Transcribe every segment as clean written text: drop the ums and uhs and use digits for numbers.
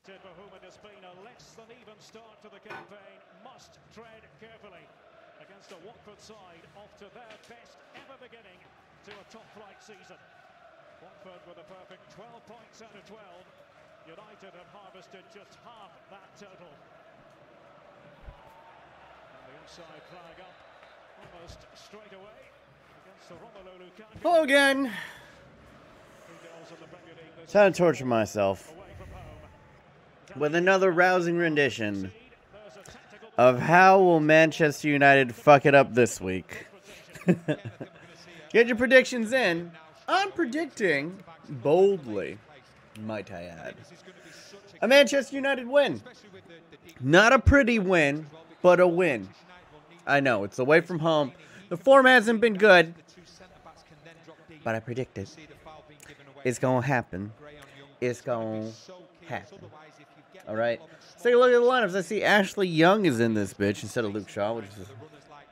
For whom it has been a less than even start to the campaign, must tread carefully against a Watford side off to their best ever beginning to a top-flight season. Watford with a perfect 12 points out of 12. United have harvested just half that total. And the inside flag up almost straight away against the Romelu Lukaku. Hello again. Time to torture myself with another rousing rendition of how will Manchester United fuck it up this week. Get your predictions in. I'm predicting boldly, might I add, a Manchester United win. Not a pretty win, but a win. I know, it's away from home. The form hasn't been good, but I predict it. It's going to happen. It's going to happen. All right. Let's take a look at the lineups. I see Ashley Young is in this bitch instead of Luke Shaw, which is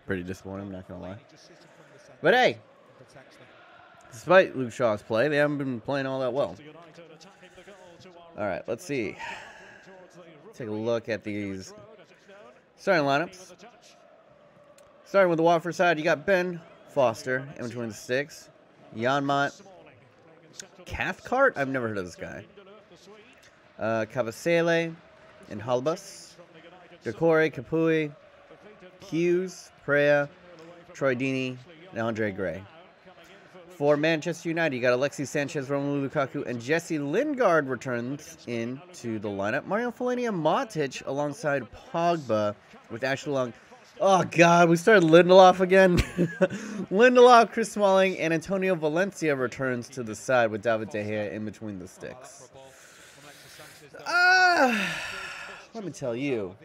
pretty disappointing, I'm not going to lie. But hey, despite Luke Shaw's play, they haven't been playing all that well. All right, let's see. Take a look at these starting lineups. Starting with the Watford side, you got Ben Foster in between the sticks. Janmaat. Cathcart? I've never heard of this guy. Cavasele and Halbus. Decore, Capui, Hughes, Prea, Troy Deeney, and Andre Gray. For Manchester United, you got Alexis Sanchez, Romelu Lukaku, and Jesse Lingard returns into the lineup. Mario Fellaini and Matic alongside Pogba with Ashley Young. Oh, God, we started Lindelof again. Lindelof, Chris Smalling, and Antonio Valencia returns to the side with David De Gea in between the sticks. Let me tell you,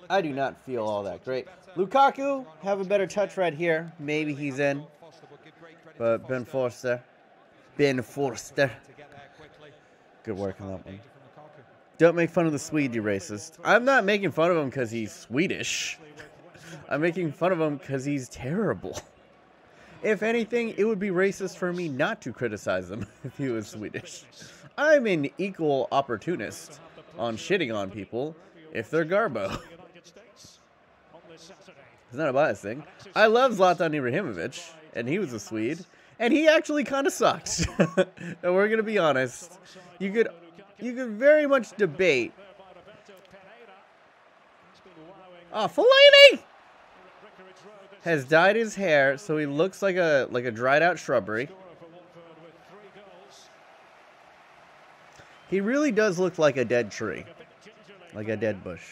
I do not feel all that great. Lukaku, have a better touch right here. Maybe he's in. But Ben Forster. Good work on that one. Don't make fun of the Swede, you racist. I'm not making fun of him because he's Swedish. I'm making fun of him because he's terrible. If anything, it would be racist for me not to criticize him if he was Swedish. I'm an equal opportunist on shitting on people if they're Garbo. It's not a bias thing. I love Zlatan Ibrahimovic, and he was a Swede, and he actually kind of sucked. And we're going to be honest. You could very much debate. Oh, Fellaini has dyed his hair so he looks like a dried out shrubbery. He really does look like a dead tree, like a dead bush.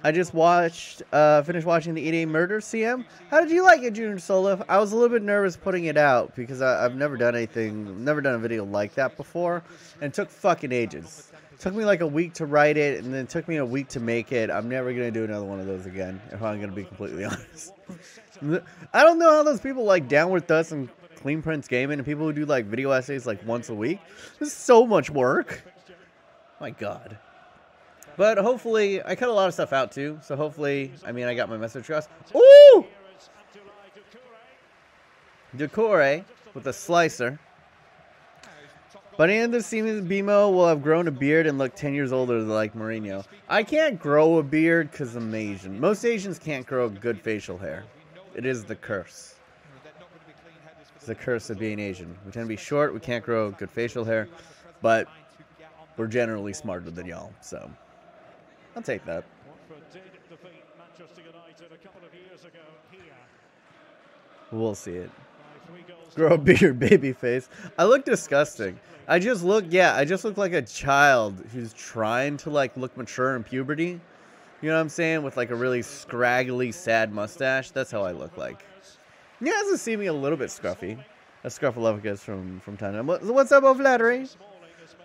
I just finished watching the 8-Day Murder CM. How did you like it, Junior Solo? I was a little bit nervous putting it out because I've never done a video like that before, and it took fucking ages. It took me like a week to write it, and then it took me a week to make it. I'm never gonna do another one of those again, if I'm gonna be completely honest. I don't know how those people like Downward Dust and Clean Prince Gaming and people who do like video essays like once a week. This is so much work. My God. But hopefully, I cut a lot of stuff out too, so hopefully, I mean, I got my message across. Ooh! Decore with a slicer. By the end of the season, BMO will have grown a beard and look 10 years older like Mourinho. I can't grow a beard because I'm Asian. Most Asians can't grow good facial hair. It is the curse. It's the curse of being Asian. We tend to be short, we can't grow good facial hair, but we're generally smarter than y'all, so I'll take that. We'll see it. Grow a beard, baby face. I look disgusting. I just look like a child who's trying to like look mature in puberty. You know what I'm saying? With like a really scraggly, sad mustache. That's how I look like. You guys will see me a little bit scruffy. A scruffalophagus from time to time. What's up, O'Flattery?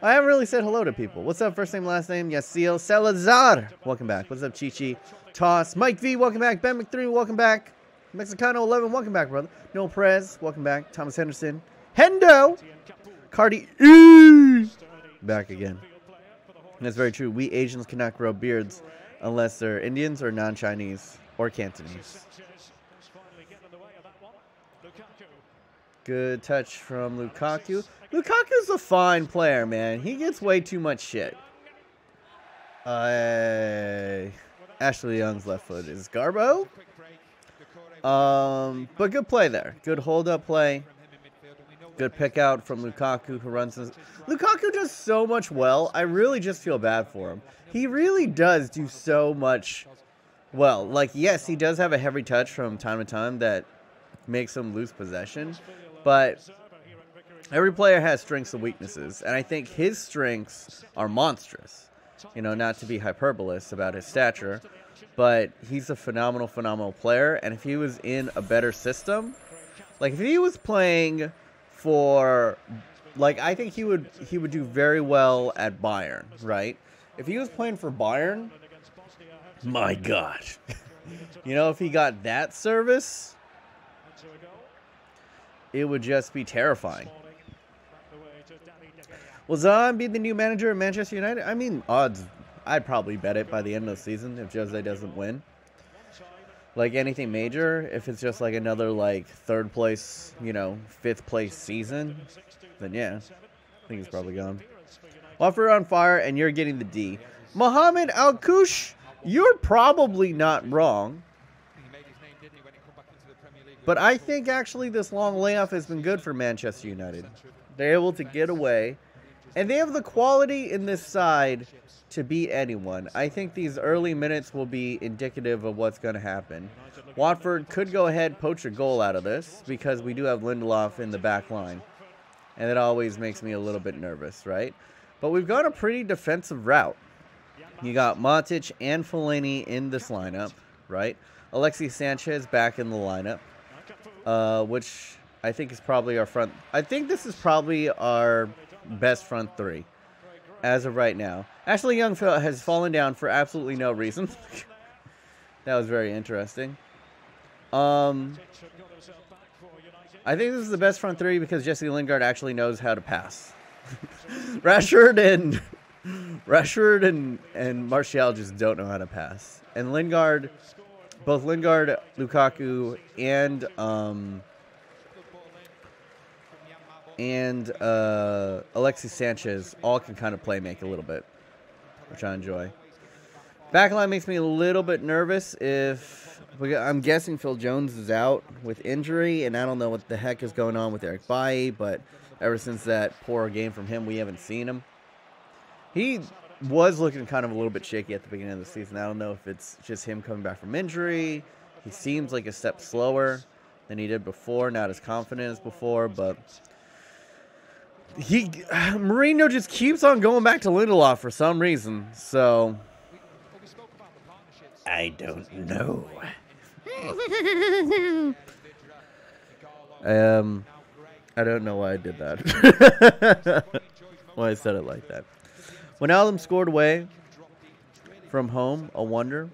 I haven't really said hello to people. What's up, first name, last name? Yasiel Salazar. Welcome back. What's up, Chichi? Toss. Mike V, welcome back. Ben McThree, welcome back. Mexicano 11, welcome back, brother. Noel Perez, welcome back. Thomas Henderson. Hendo. Cardi back again. And that's very true. We Asians cannot grow beards unless they're Indians or non-Chinese or Cantonese. Good touch from Lukaku. Lukaku's a fine player, man. He gets way too much shit. Ashley Young's left foot is Garbo. But good play there. Good hold-up play. Good pick out from Lukaku, who runs this. Lukaku does so much well. I really just feel bad for him. He really does do so much well. Like, yes, he does have a heavy touch from time to time that makes him lose possession. But every player has strengths and weaknesses. And I think his strengths are monstrous. You know, not to be hyperbolous about his stature. But he's a phenomenal, phenomenal player. And if he was in a better system, like if he was playing for, like, I think he would do very well at Bayern, right? If he was playing for Bayern, my God. You know, if he got that service, it would just be terrifying. Will Zahn be the new manager of Manchester United? I mean, odds, I'd probably bet it by the end of the season if Jose doesn't win. Like anything major, if it's just like another like third place, you know, fifth place season, then yeah, I think he's probably gone. Watford on fire, and you're getting the D. Mohamed Al-Kush, you're probably not wrong. But I think actually this long layoff has been good for Manchester United. They're able to get away, and they have the quality in this side to beat anyone. I think these early minutes will be indicative of what's going to happen. Watford could go ahead, poach a goal out of this, because we do have Lindelof in the back line. And it always makes me a little bit nervous, right? But we've got a pretty defensive route. You got Matic and Fellaini in this lineup, right? Alexis Sanchez back in the lineup, which I think is probably our front. I think this is probably our best front three as of right now. Ashley Young has fallen down for absolutely no reason. That was very interesting. I think this is the best front three because Jesse Lingard actually knows how to pass. Rashford and Martial just don't know how to pass. And Lingard, both Lingard, Lukaku, and Alexis Sanchez all can kind of play make a little bit, which I enjoy. Backline makes me a little bit nervous. I'm guessing Phil Jones is out with injury, and I don't know what the heck is going on with Eric Bailly, but ever since that poor game from him, we haven't seen him. He was looking kind of a little bit shaky at the beginning of the season. I don't know if it's just him coming back from injury. He seems like a step slower than he did before, not as confident as before, but Mourinho just keeps on going back to Lindelof for some reason, so I don't know. I don't know why I did that. Why I said it like that. When Alum scored away from home, a wonder.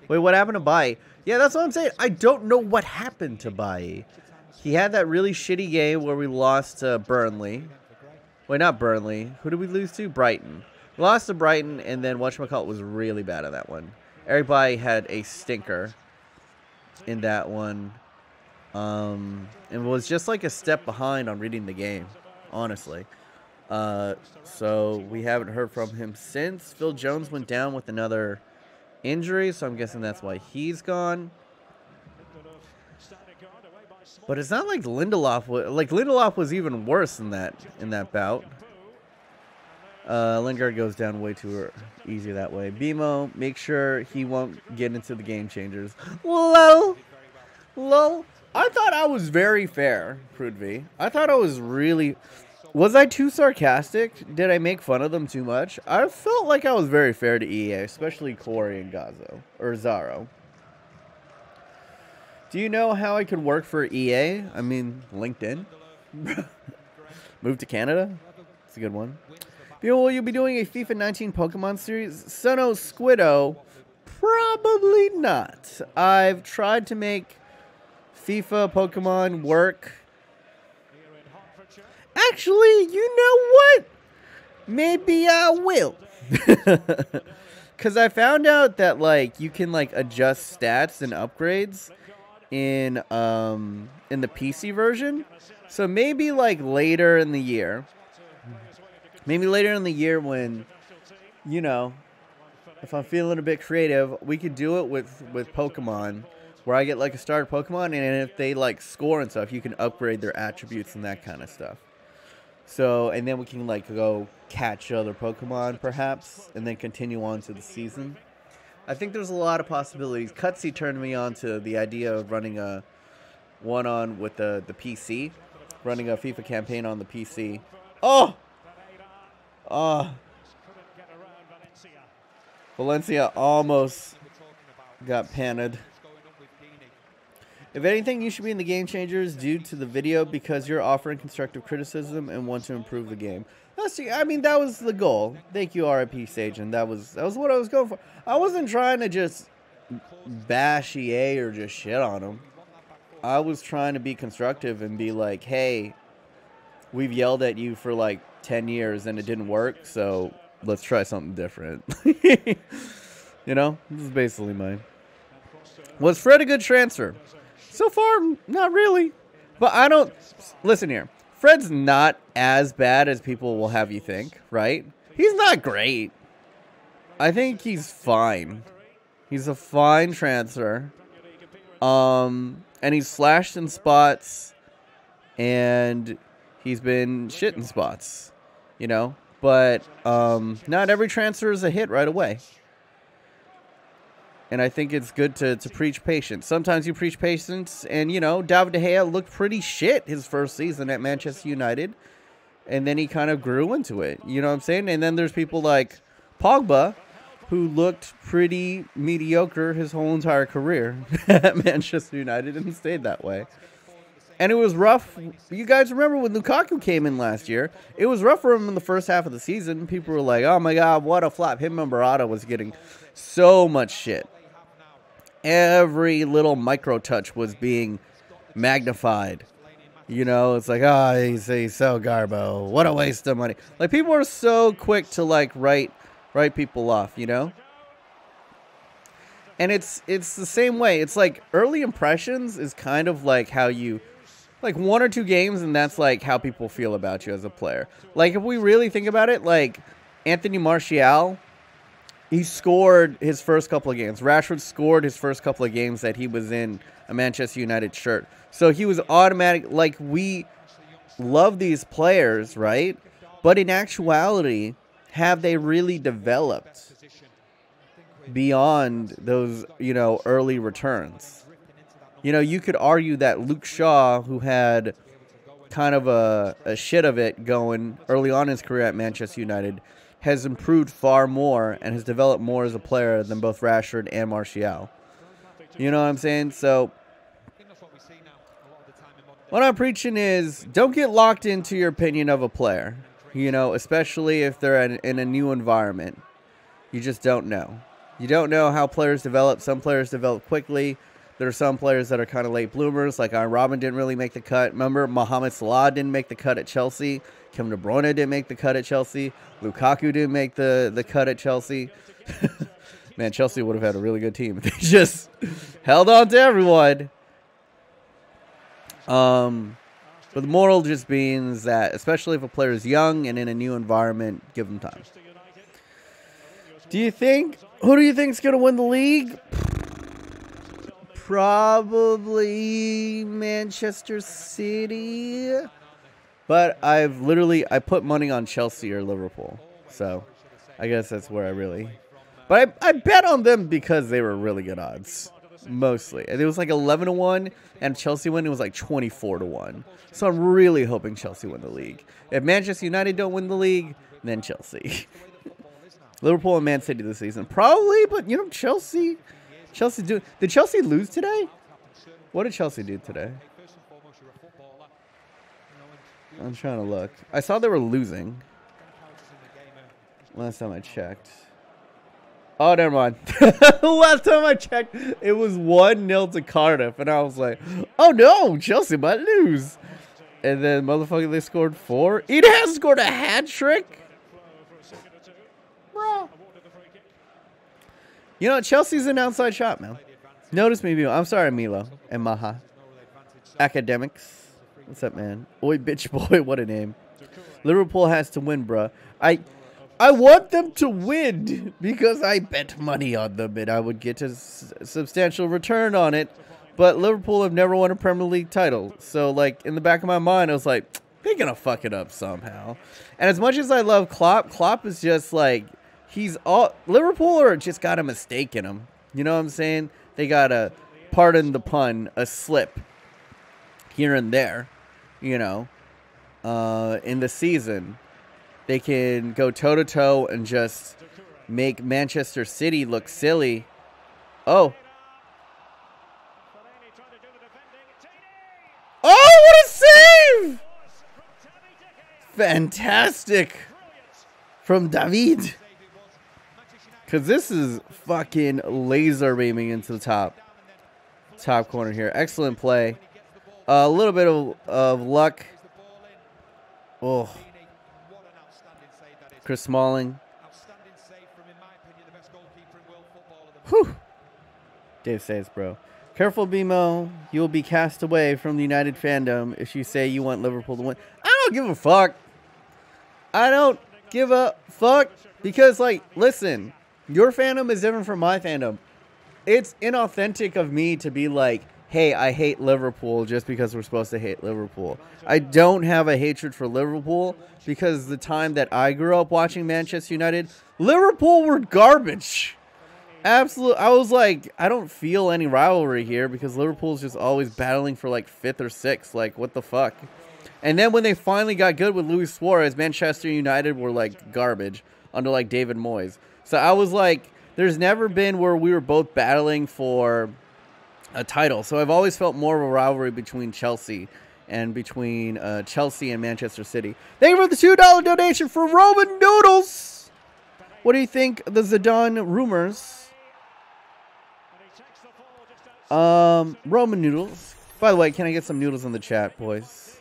Wait, what happened to Bailly? Yeah, that's what I'm saying. I don't know what happened to Bailly. He had that really shitty game where we lost to Burnley. Wait, not Burnley. Who did we lose to? Brighton. We lost to Brighton, and then whatchamacallit was really bad at that one. Eric Bailly had a stinker in that one. And was just like a step behind on reading the game, honestly. So we haven't heard from him since. Phil Jones went down with another injury, so I'm guessing that's why he's gone. But it's not like Lindelof was even worse than that in that bout. Lingard goes down way too easy that way. BMO, make sure he won't get into the game changers. Lol. I thought I was very fair, Prude V. I thought I was really... Was I too sarcastic? Did I make fun of them too much? I felt like I was very fair to EA, especially Corey and Gazzo. Or Zaro. Do you know how I could work for EA? I mean, LinkedIn. Move to Canada? It's a good one. Will you be doing a FIFA 19 Pokemon series? Sono Squiddo? Probably not. I've tried to make FIFA Pokemon work. Actually, you know what? Maybe I will. Because I found out that, like, you can, like, adjust stats and upgrades in the PC version. So maybe like later in the year. Maybe later in the year when, you know, if I'm feeling a bit creative, we could do it with Pokemon, where I get like a starter Pokemon, and if they like score and stuff, you can upgrade their attributes and that kind of stuff. So, and then we can like go catch other Pokemon perhaps, and then continue on to the season. I think there's a lot of possibilities. Cutsy turned me on to the idea of running a one-on with the PC, running a FIFA campaign on the PC. Oh! Valencia almost got panted. If anything, you should be in the Game Changers due to the video because you're offering constructive criticism and want to improve the game. I mean, that was the goal. Thank you, RIP Sage, and that was what I was going for. I wasn't trying to just bash EA or just shit on them. I was trying to be constructive and be like, hey, we've yelled at you for like 10 years and it didn't work, so let's try something different. You know, this is basically mine. Was Fred a good transfer? So far, not really. But I don't... Listen here. Fred's not as bad as people will have you think, right? He's not great. I think he's fine. He's a fine transfer. And he's flashed in spots. And he's been shit in spots. You know? But not every transfer is a hit right away. And I think it's good to preach patience. Sometimes you preach patience. And, you know, David De Gea looked pretty shit his first season at Manchester United. And then he kind of grew into it. You know what I'm saying? And then there's people like Pogba, who looked pretty mediocre his whole entire career at Manchester United and stayed that way. And it was rough. You guys remember when Lukaku came in last year? It was rough for him in the first half of the season. People were like, oh my God, what a flop. Him and Barada was getting so much shit. Every little micro touch was being magnified. You know, it's like, oh, he's so garbo. What a waste of money. Like, people are so quick to, like, write people off, you know? And it's the same way. It's like early impressions is kind of like how you... Like, 1 or 2 games, and that's, like, how people feel about you as a player. Like, if we really think about it, like, Anthony Martial... He scored his first couple of games. Rashford scored his first couple of games that he was in a Manchester United shirt. So he was automatic. Like, we love these players, right? But in actuality, have they really developed beyond those, you know, early returns? You know, you could argue that Luke Shaw, who had kind of a shit of it going early on in his career at Manchester United, has improved far more and has developed more as a player than both Rashford and Martial. You know what I'm saying? So, what I'm preaching is, don't get locked into your opinion of a player. You know, especially if they're in a new environment. You just don't know. You don't know how players develop. Some players develop quickly. There are some players that are kind of late bloomers, like Iron Robin didn't really make the cut. Remember, Mohamed Salah didn't make the cut at Chelsea. Kevin De Bruyne didn't make the cut at Chelsea. Lukaku didn't make the cut at Chelsea. Man, Chelsea would have had a really good team if they just held on to everyone. But the moral just being is that, especially if a player is young and in a new environment, give them time. Who do you think is going to win the league? Probably Manchester City. But I put money on Chelsea or Liverpool. So I guess that's where I really... But I bet on them because they were really good odds. Mostly. And it was like 11-1. And Chelsea win, it was like 24-1. So I'm really hoping Chelsea win the league. If Manchester United don't win the league, then Chelsea. Liverpool and Man City this season. Probably, but you know, Chelsea do... Did Chelsea lose today? What did Chelsea do today? I'm trying to look. I saw they were losing last time I checked. Oh, never mind. Last time I checked, it was 1-0 to Cardiff, and I was like, oh no, Chelsea might lose. And then, motherfucker, they scored 4. Eden has scored a hat trick. Bro. You know, Chelsea's an outside shot, man. Notice me, I'm sorry, Milo and Maha. Academics. What's up, man? Oi, bitch boy. What a name. Liverpool has to win, bruh. I want them to win because I bet money on them and I would get a substantial return on it. But Liverpool have never won a Premier League title. So, like, in the back of my mind, I was like, they're going to fuck it up somehow. And as much as I love Klopp is just like, Liverpool or just got a mistake in him. You know what I'm saying? They got a, pardon the pun, a slip here and there, you know, in the season. They can go toe-to-toe and just make Manchester City look silly. Oh. Oh, what a save! Fantastic from David. Because this is fucking laser beaming into the top corner here. Excellent play. A little bit of luck. Oh. Chris Smalling. Whew. Dave says, bro. Careful, BMO. You will be cast away from the United fandom if you say you want Liverpool to win. I don't give a fuck. I don't give a fuck. Because, like, listen. Your fandom is different from my fandom. It's inauthentic of me to be like, hey, I hate Liverpool just because we're supposed to hate Liverpool. I don't have a hatred for Liverpool because the time that I grew up watching Manchester United, Liverpool were garbage. Absolutely. I was like, I don't feel any rivalry here because Liverpool's just always battling for like 5th or 6th. Like, what the fuck? And then when they finally got good with Luis Suarez, Manchester United were like garbage under like David Moyes. So I was like, there's never been where we were both battling for a title. So I've always felt more of a rivalry between Chelsea and Manchester City. Thank you for the $2 donation for Roman Noodles. What do you think of the Zidane rumors? Roman noodles. By the way, can I get some noodles in the chat, boys?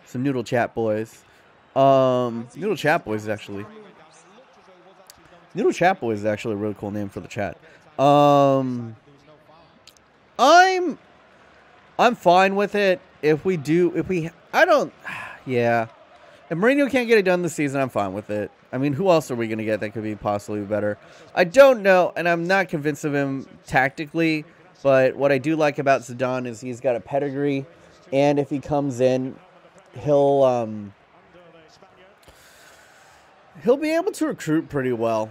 Some noodle chat, boys. Noodle chat, boys, actually. Noodle Chat Boy is actually a really cool name for the chat. I'm fine with it. Yeah. If Mourinho can't get it done this season, I'm fine with it. I mean, who else are we going to get that could be possibly better? I don't know, and I'm not convinced of him tactically, but what I do like about Zidane is he's got a pedigree, and if he comes in, he'll be able to recruit pretty well.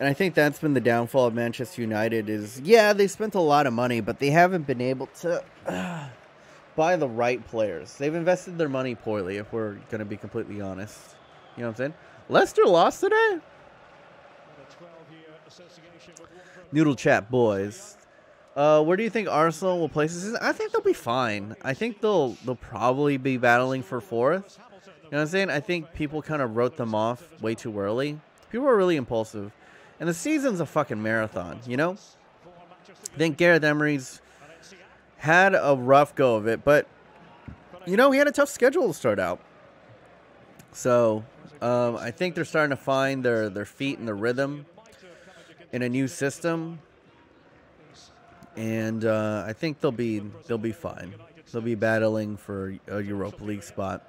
And I think that's been the downfall of Manchester United is, yeah, they spent a lot of money, but they haven't been able to buy the right players. They've invested their money poorly, if we're going to be completely honest. You know what I'm saying? Leicester lost today? Noodle chat, boys. Where do you think Arsenal will place this season? I think they'll be fine. I think they'll probably be battling for 4th. You know what I'm saying? I think people kind of wrote them off way too early. People are really impulsive. And the season's a fucking marathon, you know? I think Gareth Emery's had a rough go of it, but, you know, he had a tough schedule to start out. So, I think they're starting to find their feet and their rhythm in a new system. And I think they'll be fine. They'll be battling for a Europa League spot,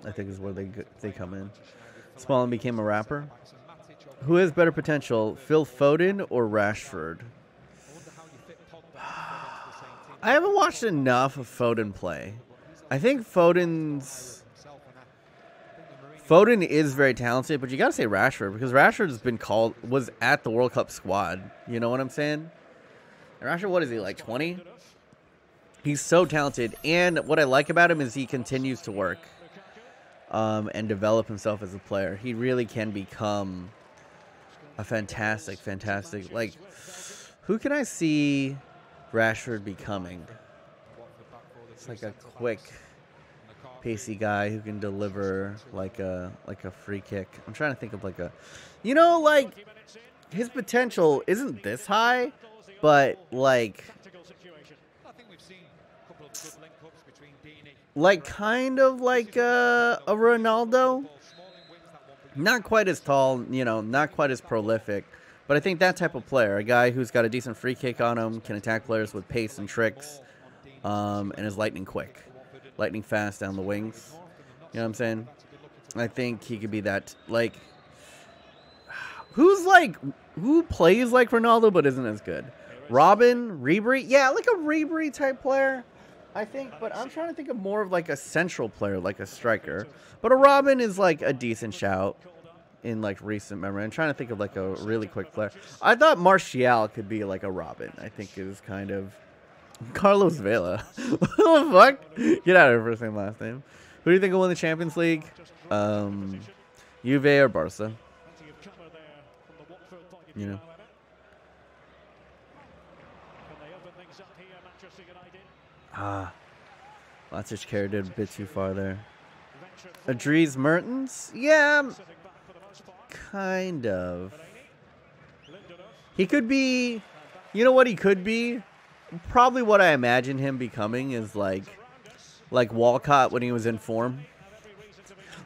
I think is where they come in. Smalling became a rapper. Who has better potential, Phil Foden or Rashford? I haven't watched enough of Foden play. I think Foden is very talented, but you got to say Rashford because Rashford's been was at the World Cup squad. You know what I'm saying? And Rashford, what is he, like 20? He's so talented, and what I like about him is he continues to work and develop himself as a player. He really can become a fantastic, like, who can I see Rashford becoming? It's like a quick, pacey guy who can deliver like a free kick. I'm trying to think of like a, you know, like his potential isn't this high, but like kind of like a Ronaldo. Not quite as tall, you know, not quite as prolific, But I think that type of player, a guy who's got a decent free kick on him, can attack players with pace and tricks, and is lightning quick, lightning fast down the wings. You know what I'm saying? I think he could be that, like, who plays like Ronaldo but isn't as good? Robin, Ribery? Yeah, like a Ribery type player, I think. But I'm trying to think of more of like a central player, like a striker. But a Robin is like a decent shout in like recent memory. I'm trying to think of like a really quick player. I thought Martial could be like a Robin. I think is kind of Carlos Vela. What the fuck? Get out of here, first name, last name. Who do you think will win the Champions League? Juve or Barca? You know. Latic carried it a bit too far there. Adries Mertens? Yeah, kind of. He could be, you know what he could be? Probably what I imagine him becoming is like Walcott when he was in form.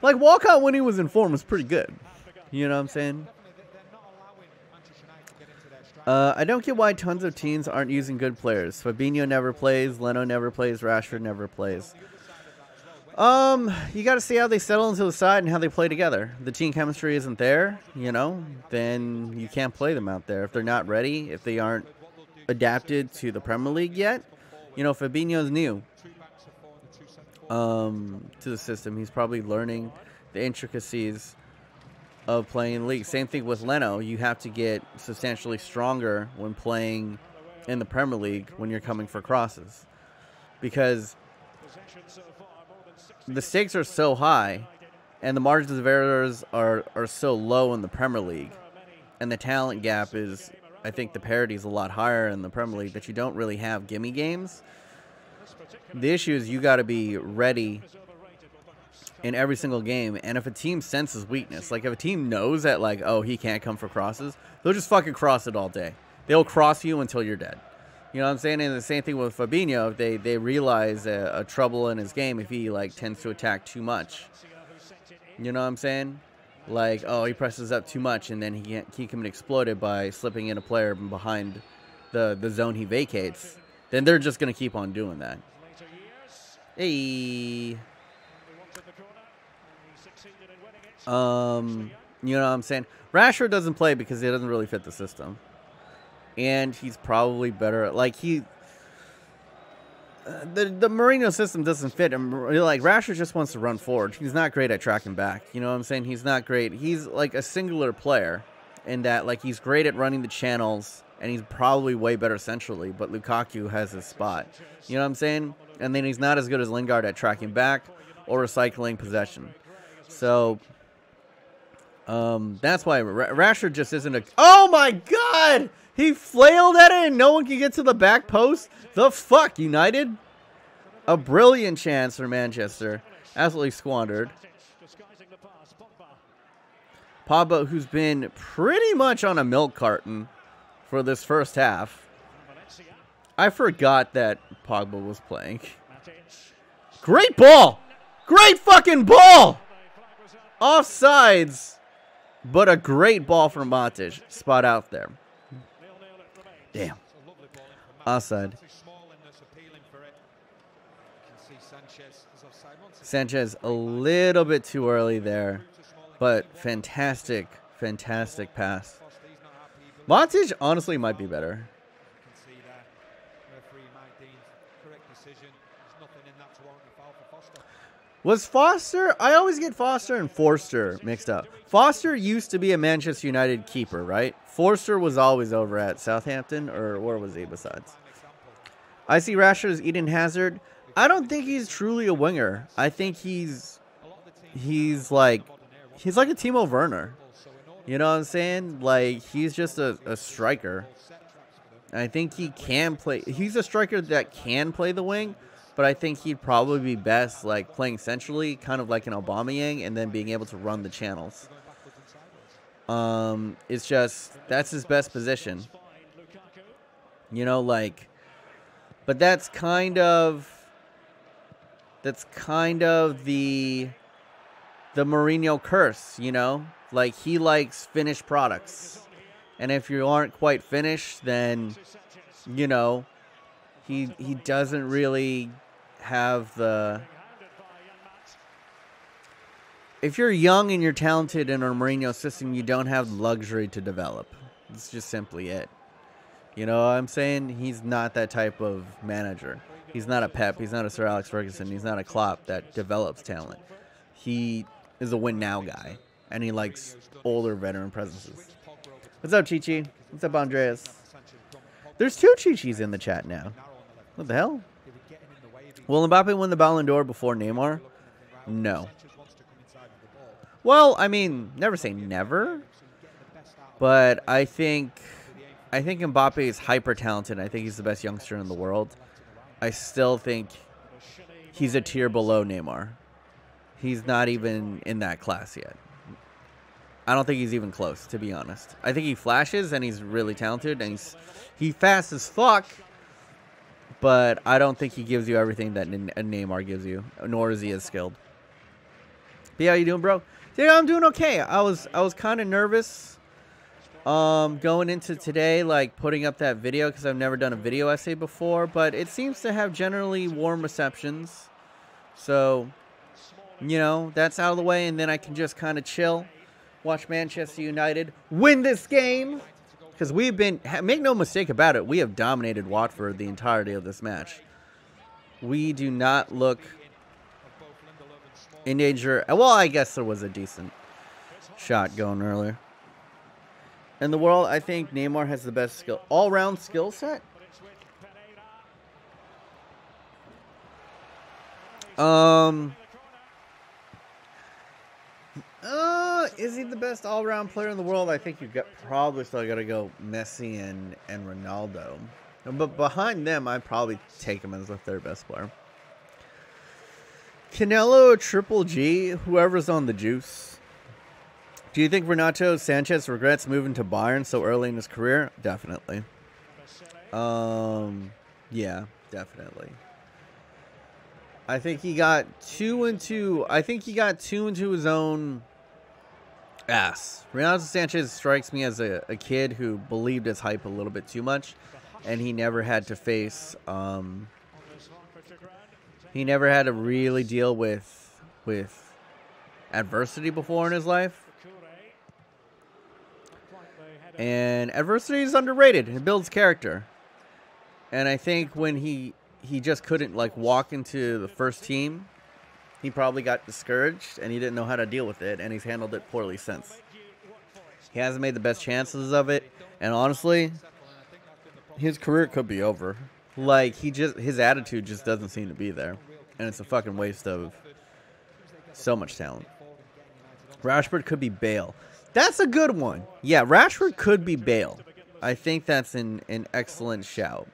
Like Walcott when he was in form was pretty good. You know what I'm saying? I don't get why tons of teams aren't using good players. Fabinho never plays, Leno never plays, Rashford never plays. You got to see how they settle into the side and how they play together. The team chemistry isn't there, you know, then you can't play them out there. If they're not ready, if they aren't adapted to the Premier League yet, you know, Fabinho's new to the system. He's probably learning the intricacies of playing in the league. Same thing with Leno. You have to get substantially stronger when playing in the Premier League when you're coming for crosses, because the stakes are so high and the margins of errors are so low in the Premier League, and the talent gap is, I think the parity is a lot higher in the Premier League, that you don't really have gimme games. The issue is you got to be ready in every single game, and if a team senses weakness, like if a team knows that, like, oh, he can't come for crosses, they'll just fucking cross it all day. They'll cross you until you're dead. You know what I'm saying? And the same thing with Fabinho. If they realize a trouble in his game if he like tends to attack too much. You know what I'm saying? Like, oh, he presses up too much, and then he can be exploited by slipping in a player behind the zone he vacates. Then they're just gonna keep on doing that. Hey. You know what I'm saying? Rashford doesn't play because he doesn't really fit the system, and he's probably better. Like the Mourinho system doesn't fit him. Like Rashford just wants to run forward. He's not great at tracking back. You know what I'm saying? He's not great. He's like a singular player in that, like, he's great at running the channels, and he's probably way better centrally. But Lukaku has his spot. You know what I'm saying? And then he's not as good as Lingard at tracking back or recycling possession. So that's why Rashford just isn't a... Oh my god! He flailed at it and no one can get to the back post? The fuck, United? A brilliant chance for Manchester. Absolutely squandered. Pogba, who's been pretty much on a milk carton for this first half. I forgot that Pogba was playing. Great ball! Great fucking ball! Offsides, but a great ball from Matic. Spot out there. Damn. Offside. Sanchez a little bit too early there, but fantastic, fantastic pass. Matic honestly might be better. Was Foster? I always get Foster and Forster mixed up. Foster used to be a Manchester United keeper, right? Forster was always over at Southampton, or where was he besides? I see Rashford as Eden Hazard. I don't think he's truly a winger. I think he's like a Timo Werner. You know what I'm saying? Like, he's just a striker. I think he can play. He's a striker that can play the wing. But I think he'd probably be best like playing centrally, kind of like an Aubameyang, and then being able to run the channels. It's just, that's his best position. You know, like, but that's kind of the Mourinho curse, you know? Like, he likes finished products. And if you aren't quite finished, then, you know, he doesn't really have the... If you're young and you're talented in a Mourinho system, you don't have the luxury to develop. It's just simply it. You know what I'm saying? He's not that type of manager. He's not a Pep. He's not a Sir Alex Ferguson. He's not a Klopp that develops talent. He is a win-now guy, and he likes older veteran presences. What's up, Chi-Chi? What's up, Andreas? There's 2 Chi-Chis in the chat now. What the hell? Will Mbappe win the Ballon d'Or before Neymar? No. Well, I mean, never say never. But I think Mbappe is hyper talented. I think he's the best youngster in the world. I still think he's a tier below Neymar. He's not even in that class yet. I don't think he's even close, to be honest. I think he flashes and he's really talented and he's fast as fuck. But I don't think he gives you everything that Neymar gives you, nor is he as skilled. But yeah, how you doing, bro? Yeah, I'm doing okay. I was kind of nervous going into today, like putting up that video because I've never done a video essay before, but it seems to have generally warm receptions. So, you know, that's out of the way, and then I can just kind of chill, watch Manchester United win this game, because we've been, make no mistake about it, we have dominated Watford the entirety of this match. We do not look in danger. Well, I guess there was a decent shot going earlier. In the world, I think Neymar has the best skill, all-round skill set. Is he the best all-round player in the world? I think you've probably still got to go Messi and Ronaldo. But behind them, I'd probably take him as the third best player. Canelo, Triple G, whoever's on the juice. Do you think Renato Sanchez regrets moving to Bayern so early in his career? Definitely. Yeah, definitely. I think he got two into his own ass. Renato Sanchez strikes me as a kid who believed his hype a little bit too much, and he never had to face he never had to really deal with adversity before in his life. And adversity is underrated. It builds character. And I think when he just couldn't like walk into the first team, he probably got discouraged and he didn't know how to deal with it, and he's handled it poorly since. He hasn't made the best chances of it, and honestly, his career could be over. Like, his attitude just doesn't seem to be there, and it's a fucking waste of so much talent. Rashford could be Bale. That's a good one. Yeah, Rashford could be Bale. I think that's an excellent shout.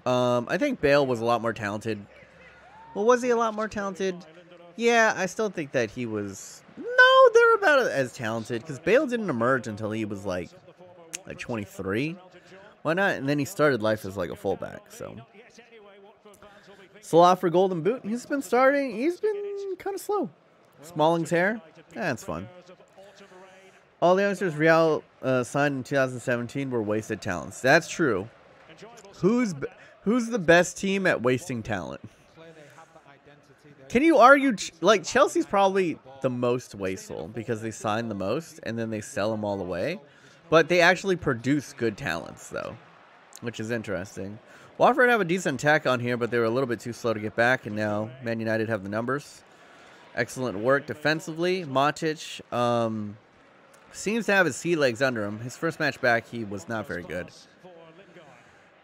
I think Bale was a lot more talented. Well, was he a lot more talented? Yeah, I still think that he was... No, they're about as talented, because Bale didn't emerge until he was like 23. Why not? And then he started life as like a fullback, so... Salah for Golden Boot. He's been kind of slow. Smalling's hair. That's fun. All the youngsters Real signed in 2017 were wasted talents. That's true. Who's the best team at wasting talent? Can you argue, like, Chelsea's probably the most wasteful because they sign the most and then they sell them all away. But they actually produce good talents, though, which is interesting. Watford have a decent attack on here, but they were a little bit too slow to get back, and now Man United have the numbers. Excellent work defensively. Matic seems to have his sea legs under him. His first match back, he was not very good.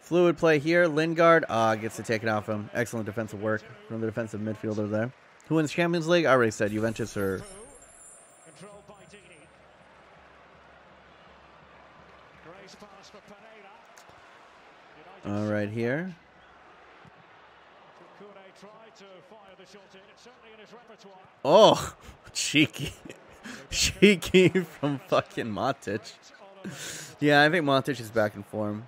Fluid play here. Lingard gets to take it off him. Excellent defensive work from the defensive midfielder there. Who wins Champions League? I already said Juventus or... All right, here. Oh, cheeky. Cheeky from fucking Matic. Yeah, I think Matic is back in form.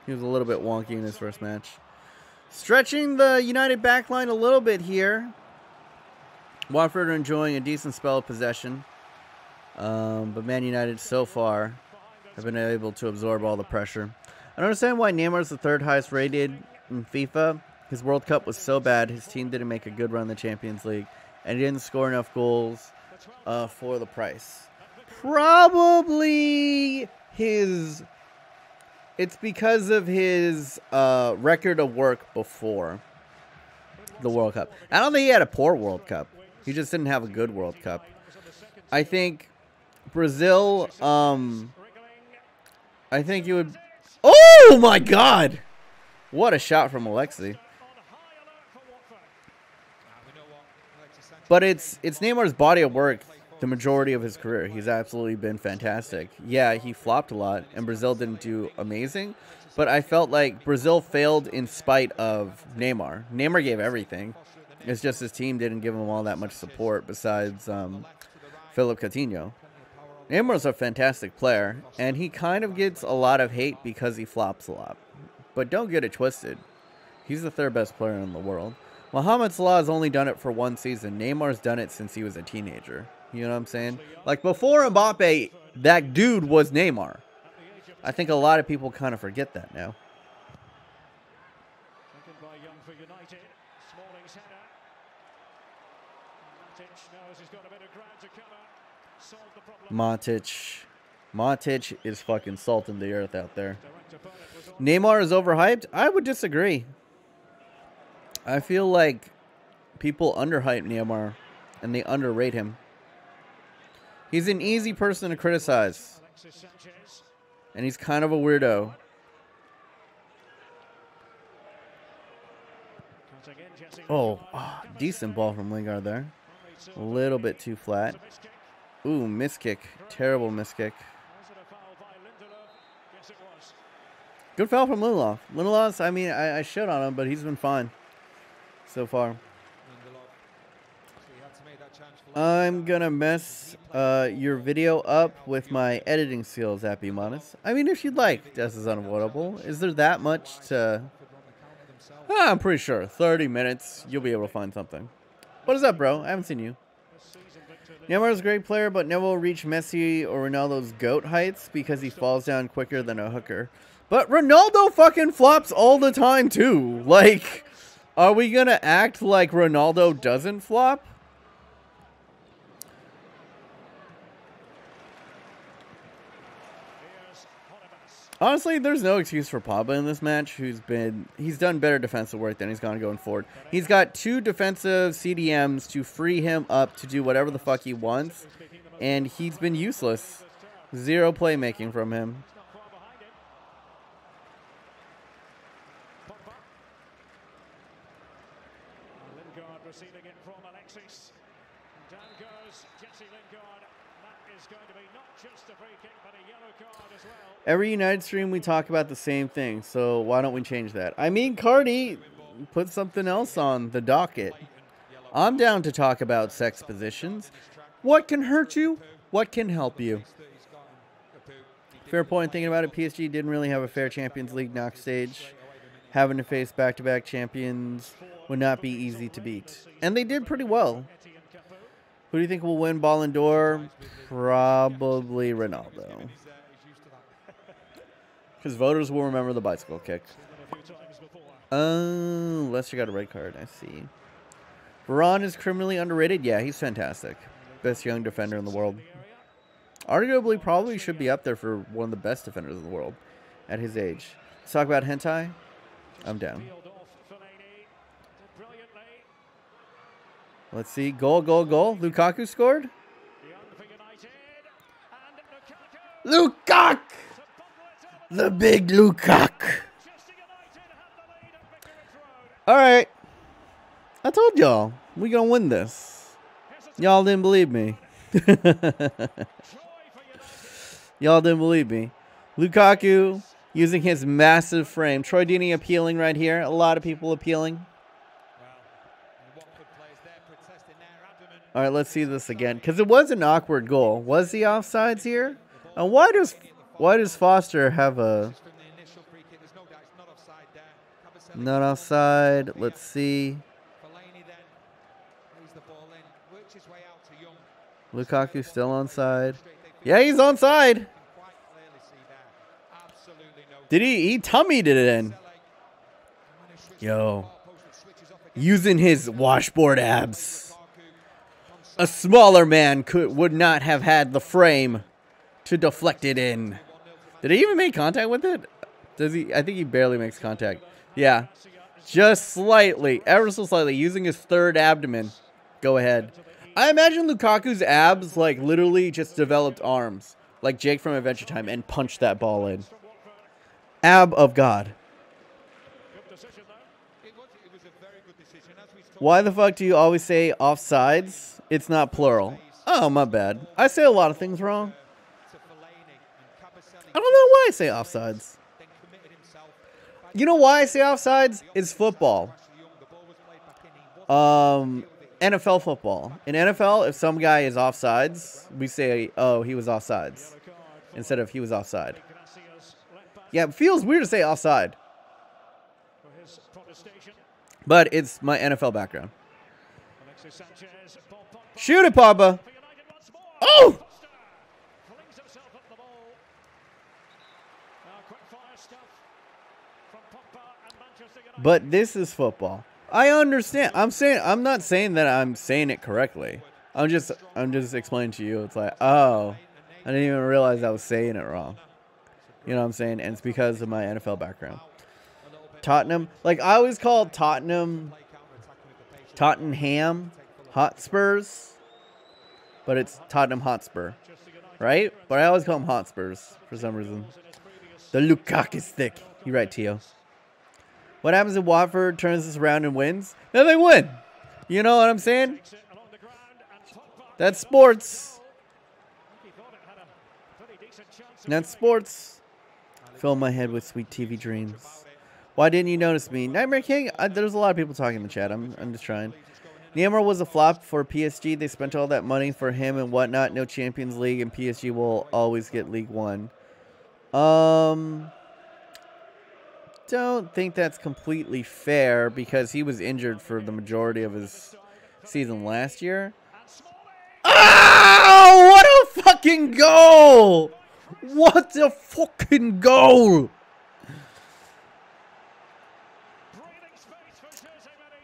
He was a little bit wonky in his first match. Stretching the United backline a little bit here. Watford are enjoying a decent spell of possession. But Man United so far have been able to absorb all the pressure. I don't understand why Neymar is the third highest rated in FIFA. His World Cup was so bad, his team didn't make a good run in the Champions League, and he didn't score enough goals for the price. Probably it's because of his record of work before the World Cup. I don't think he had a poor World Cup. He just didn't have a good World Cup. I think Brazil, I think you would... Oh my God! What a shot from Alexi. But it's Neymar's body of work the majority of his career. He's absolutely been fantastic. Yeah, he flopped a lot, and Brazil didn't do amazing. But I felt like Brazil failed in spite of Neymar. Neymar gave everything. It's just his team didn't give him all that much support besides Philip Coutinho. Neymar's a fantastic player, and he kind of gets a lot of hate because he flops a lot. But don't get it twisted. He's the third best player in the world. Mohamed Salah has only done it for one season. Neymar's done it since he was a teenager. You know what I'm saying? Like, before Mbappe, that dude was Neymar. I think a lot of people kind of forget that now. Matic is fucking salting the earth out there. Neymar is overhyped? I would disagree. I feel like people underhype Neymar and they underrate him. He's an easy person to criticize. And he's kind of a weirdo. Oh, decent ball from Lingard there. A little bit too flat. Ooh, miss kick. Terrible miss kick. Good foul from Lindelof. Lindelof's, I mean, I shit on him, but he's been fine so far. I'm gonna mess your video up with my editing skills, Happy Modest. I mean, if you'd like, Death is unavoidable. Is there that much to... I'm pretty sure. 30 minutes, you'll be able to find something. What is up, bro? I haven't seen you. Neymar is a great player, but never will reach Messi or Ronaldo's GOAT heights because he falls down quicker than a hooker. But Ronaldo fucking flops all the time, too. Like, are we going to act like Ronaldo doesn't flop? Honestly, there's no excuse for Pogba in this match. He's done better defensive work than he's gone going forward. He's got 2 defensive CDMs to free him up to do whatever the fuck he wants, and he's been useless. 0 playmaking from him. Lingard receiving it from Alexis. Down goes Jesse Lingard. That is going to be not just a free kick, but a yellow card as well. Every United stream we talk about the same thing, so why don't we change that? I mean, Cardi, put something else on the docket. I'm down to talk about sex positions. What can hurt you? What can help you? Fair point. Thinking about it, PSG didn't really have a fair Champions League knock stage. Having to face back-to-back champions would not be easy to beat. And they did pretty well. Who do you think will win Ballon d'Or? Probably Ronaldo. Because voters will remember the bicycle kick. Leicester got a red card. I see. Varane is criminally underrated. Yeah, he's fantastic. Best young defender in the world. Arguably, probably should be up there for one of the best defenders in the world at his age. Let's talk about hentai. I'm down. Let's see. Goal, goal, goal. Lukaku scored. Lukaku! The big Lukaku. All right. I told y'all. We gonna win this. Y'all didn't believe me. Y'all didn't believe me. Lukaku using his massive frame. Troy Deeney appealing right here. A lot of people appealing. All right, let's see this again. Because it was an awkward goal. Was he offsides here? And why does Foster have a... Not offside. Let's see. Lukaku still onside. Yeah, he's onside. Did he tummied it in? Yo. Using his washboard abs. A smaller man would not have had the frame to deflect it in. Did he even make contact with it? Does he? I think he barely makes contact. Yeah. Just slightly. Ever so slightly. Using his third abdomen. Go ahead. I imagine Lukaku's abs like literally just developed arms. Like Jake from Adventure Time and punched that ball in. Ab of God. Why the fuck do you always say offsides? It's not plural. Oh, my bad. I say a lot of things wrong. I don't know why I say offsides. You know why I say offsides? It's football. NFL football. In NFL, if some guy is offsides, we say, oh, he was offsides. Instead of he was offside. Yeah, it feels weird to say offside. But it's my NFL background. Shoot it, Papa. Oh! But this is football. I understand. I'm not saying that I'm saying it correctly. I'm just explaining to you. It's like, oh, I didn't even realize I was saying it wrong. You know what I'm saying? And it's because of my NFL background. Tottenham, like I always call Tottenham Hotspurs, but it's Tottenham Hotspur, right? But I always call them Hotspurs for some reason. The Lukaku stick. You're right, Tio. What happens if Watford turns this around and wins? Then they win. You know what I'm saying? That's sports. That's sports. Fill my head with sweet TV dreams. Why didn't you notice me? Nightmare King? There's a lot of people talking in the chat. I'm just trying. Neymar was a flop for PSG. They spent all that money for him and whatnot. No Champions League, and PSG will always get League One. Don't think that's completely fair because he was injured for the majority of his season last year. Oh, what a fucking goal! What a fucking goal!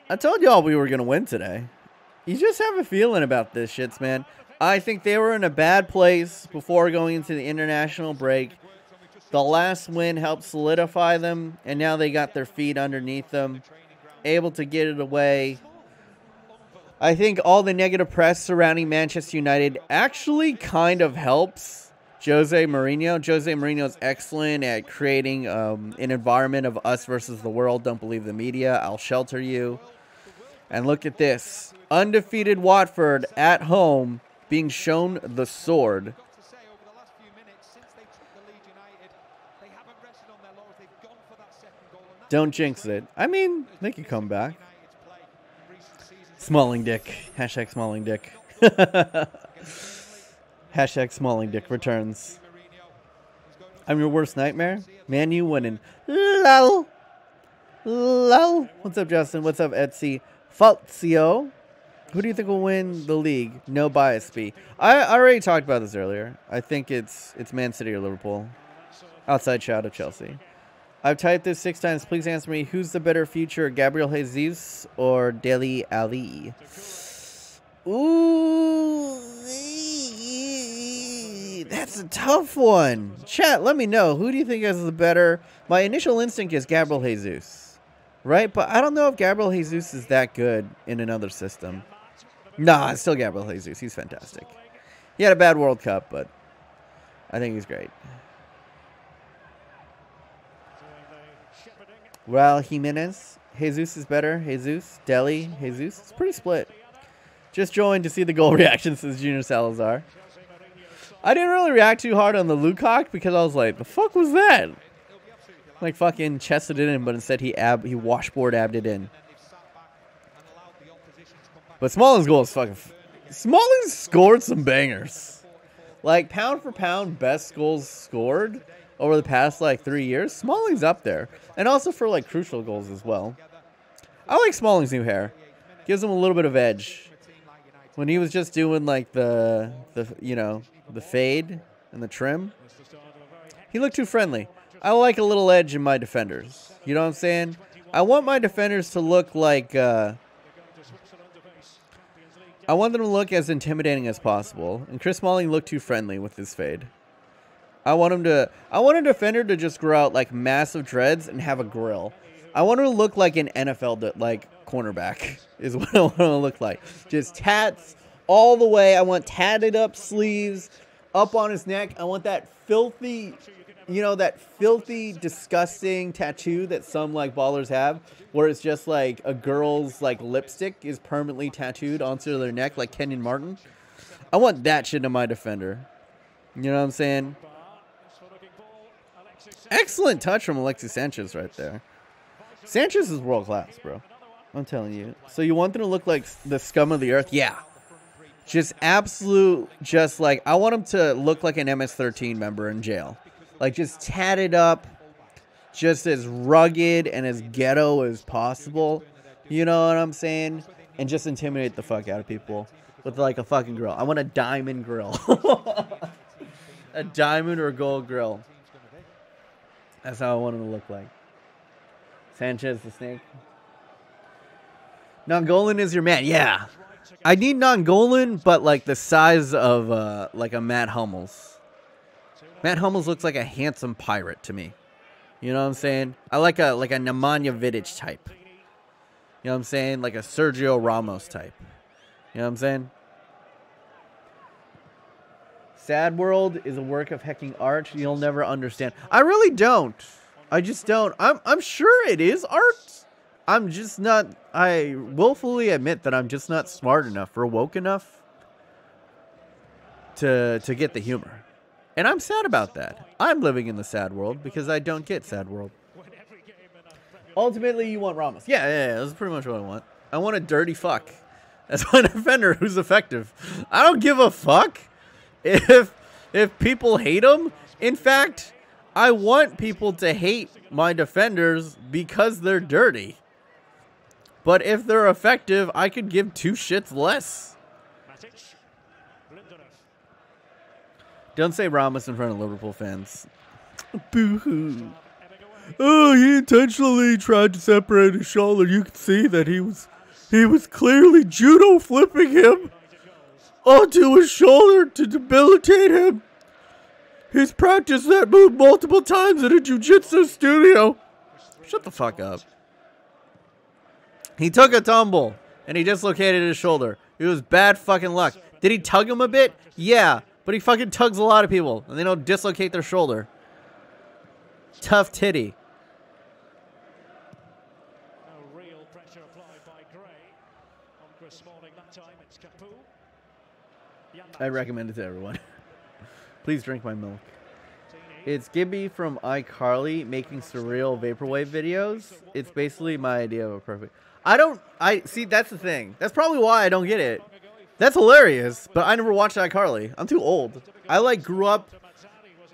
I told y'all we were going to win today. You just have a feeling about this shits, man. I think they were in a bad place before going into the international break. The last win helped solidify them, and now they got their feet underneath them, able to get it away. I think all the negative press surrounding Manchester United actually kind of helps Jose Mourinho. Jose Mourinho is excellent at creating an environment of us versus the world. Don't believe the media. I'll shelter you. And look at this. Undefeated Watford at home being shown the sword. Don't jinx it. I mean, they could come back. Smalling dick. Hashtag Smalling dick. Hashtag Smalling dick returns. I'm your worst nightmare. Man, you winning. Lol. Lol. What's up, Justin? What's up, Etsy? Falzio. Who do you think will win the league? No bias, B. I already talked about this earlier. I think it's Man City or Liverpool. Outside shout of Chelsea. I've typed this 6 times. Please answer me. Who's the better future, Gabriel Jesus or Dele Alli? Ooh, that's a tough one. Chat, let me know. Who do you think is the better? My initial instinct is Gabriel Jesus, right? But I don't know if Gabriel Jesus is that good in another system. Nah, it's still Gabriel Jesus. He's fantastic. He had a bad World Cup, but I think he's great. Raul Jimenez. Jesus is better. Jesus. Dele. Jesus. It's pretty split. Just joined to see the goal reaction, says Junior Salazar. I didn't really react too hard on the Lukaku because I was like, the fuck was that? Like fucking chested it in, but instead he washboard abbed it in. But Smalling's goal is fucking... Smalling scored some bangers. Like, pound for pound, best goals scored over the past, like, 3 years. Smalling's up there. And also for, like, crucial goals as well. I like Smalling's new hair. Gives him a little bit of edge. When he was just doing, like, the fade and the trim, he looked too friendly. I like a little edge in my defenders. You know what I'm saying? I want my defenders to look like, I want them to look as intimidating as possible. And Chris Smalling looked too friendly with his fade. I want a defender to just grow out like massive dreads and have a grill. I want him to look like an NFL cornerback is what I want to look like. Just tats all the way. I want tatted up sleeves up on his neck. I want that filthy, you know, that filthy, disgusting tattoo that some like ballers have, where it's just like a girl's like lipstick is permanently tattooed onto their neck like Kenyon Martin. I want that shit in my defender. You know what I'm saying? Excellent touch from Alexis Sanchez right there. Sanchez is world class, bro. I'm telling you. So you want them to look like the scum of the earth? Yeah. Just absolute, just like, I want him to look like an MS-13 member in jail. Like, just tatted up, just as rugged and as ghetto as possible. You know what I'm saying? And just intimidate the fuck out of people with, like, a fucking grill. I want a diamond grill. A diamond or gold grill. That's how I want him to look like. Sanchez the snake. Nangolan is your man. Yeah. I need Nangolan, but like the size of like a Matt Hummels. Matt Hummels looks like a handsome pirate to me. You know what I'm saying? I like a Nemanja Vidic type. You know what I'm saying? Like a Sergio Ramos type. You know what I'm saying? Sad World is a work of hecking art you'll never understand. I really don't. I just don't. I'm sure it is art. I'm just not. I willfully admit that I'm just not smart enough or woke enough to get the humor. And I'm sad about that. I'm living in the sad world because I don't get sad world. Ultimately, you want Ramos. Yeah, that's pretty much what I want. I want a dirty fuck. That's my defender who's effective. I don't give a fuck if people hate him. In fact, I want people to hate my defenders because they're dirty. But if they're effective, I could give two shits less. Don't say Ramos in front of Liverpool fans. Boo-hoo. Oh, he intentionally tried to separate his shoulder. You could see that he was clearly judo flipping him onto his shoulder to debilitate him. He's practiced that move multiple times in a jiu-jitsu studio. Shut the fuck up. He took a tumble, and he dislocated his shoulder. It was bad fucking luck. Did he tug him a bit? Yeah, but he fucking tugs a lot of people, and they don't dislocate their shoulder. Tough titty. No real pressure applied by Gray on Chris Smalling that time. It's Capu. I recommend it to everyone. Please drink my milk. It's Gibby from iCarly making surreal vaporwave videos. It's basically my idea of a perfect. See, that's the thing. That's probably why I don't get it. That's hilarious, but I never watched iCarly. I'm too old. I like grew up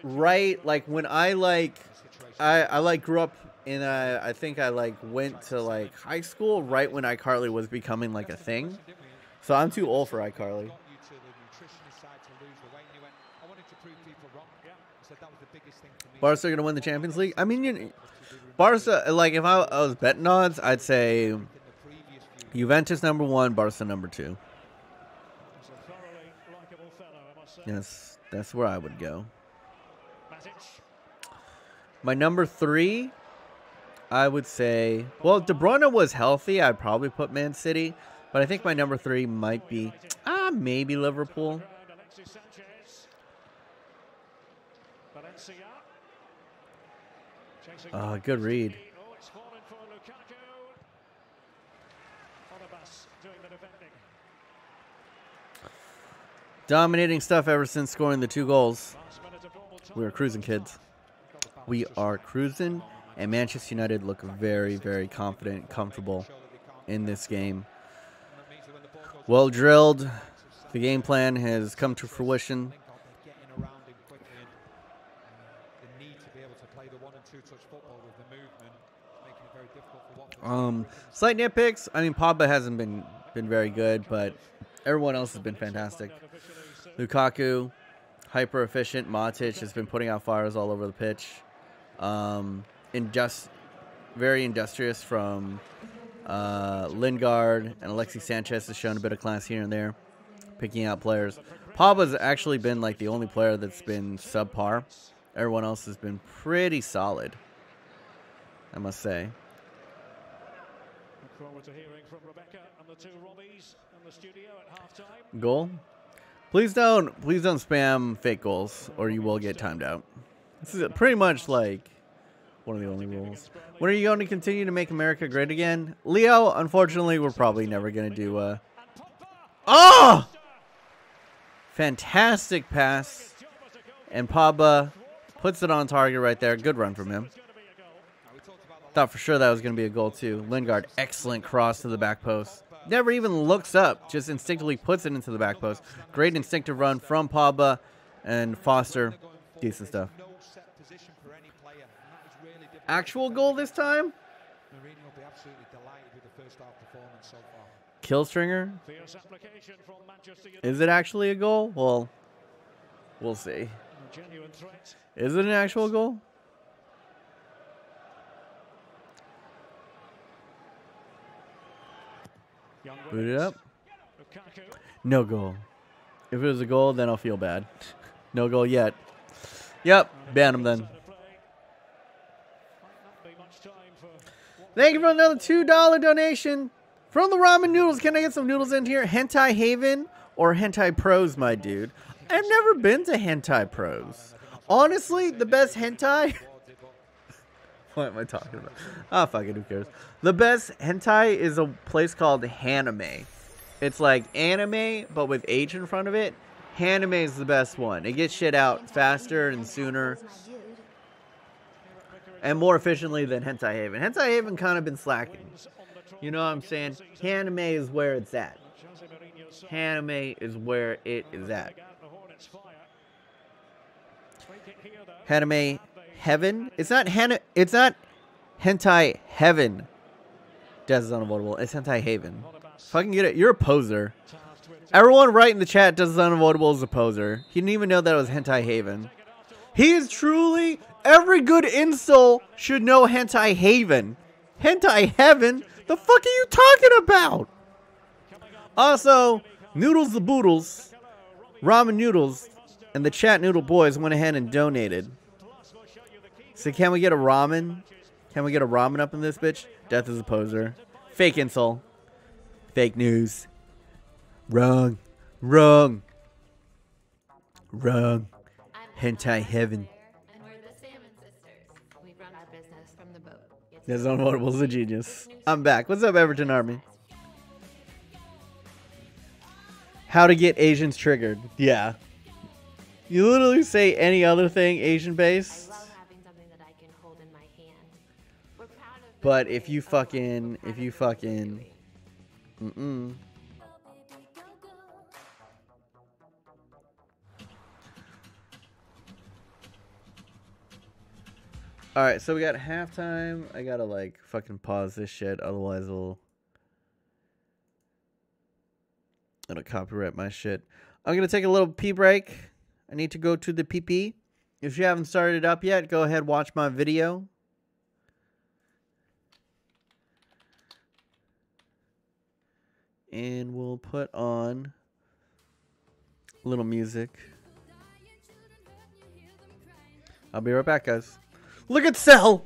right like when I grew up in I think I like went to like high school right when iCarly was becoming like a thing. So I'm too old for iCarly. Barca are going to win the Champions League? I mean, Barca, like, if I was betting odds, I'd say Juventus number 1, Barca number 2. Yes, that's where I would go. My number 3, I would say, well, if De Bruyne was healthy, I'd probably put Man City. But I think my number 3 might be, maybe Liverpool. Good read. Dominating stuff ever since scoring the 2 goals. We are cruising, kids. We are cruising, and Manchester United look very, very confident, comfortable in this game. Well drilled. The game plan has come to fruition. Slight nitpicks. I mean, Pogba hasn't been very good, but everyone else has been fantastic. Lukaku, hyper efficient. Matic has been putting out fires all over the pitch. Very industrious from Lingard, and Alexis Sanchez has shown a bit of class here and there, picking out players. Pogba's actually been like the only player that's been subpar. Everyone else has been pretty solid, I must say. Look forward to hearing from Rebecca and the two Robbies in the studio at halftime. Goal? Please don't spam fake goals, or you will get timed out. This is pretty much like one of the only rules. When are you going to continue to make America great again? Leo, unfortunately, we're probably never going to do Oh! Fantastic pass. And Pogba puts it on target right there. Good run from him. Thought for sure that was going to be a goal too. Lingard, excellent cross to the back post. Never even looks up, just instinctively puts it into the back post. Great instinctive run from Pogba and Foster. Decent stuff. Actual goal this time? Killstringer? Is it actually a goal? Well, we'll see. Is it an actual goal? Boot it up. No goal. If it was a goal, then I'll feel bad. No goal yet. Yep, ban him then. Thank you for another $2 donation from the ramen noodles. Can I get some noodles in here? Hentai Haven or Hentai Pros, my dude? I've never been to Hentai Pros. Honestly, the best hentai... What am I talking about? Ah, fuck it, who cares? The best hentai is a place called Haname. It's like anime, but with H in front of it. Haname is the best one. It gets shit out faster and sooner. And more efficiently than Hentai Haven. Hentai Haven kind of been slacking. You know what I'm saying? Haname is where it's at. Haname is where it is at. Haname Heaven? It's not Hentai Heaven. Death is unavoidable. It's Hentai Haven. Fucking get it. You're a poser. Everyone right in the chat does unavoidable as a poser. He didn't even know that it was Hentai Haven. He is truly... Every good incel should know Hentai Haven. Hentai Heaven? The fuck are you talking about? Also, Noodles the Boodles, Ramen Noodles, and the Chat Noodle Boys went ahead and donated. So can we get a ramen? Can we get a ramen up in this bitch? Death is a poser. Fake insult. Fake news. Wrong. Wrong. Wrong. Hentai Heaven. That's unavoidable. A genius. I'm back. What's up, Everton Army? How to get Asians triggered. Yeah. You literally say any other thing Asian based. But if you fucking. Alright, so we got halftime. I gotta, like, fucking pause this shit. Otherwise, it'll copyright my shit. I'm gonna take a little pee break. I need to go to the pee-pee. If you haven't started it up yet, go ahead, watch my video. And we'll put on a little music. I'll be right back, guys. Look at Cell!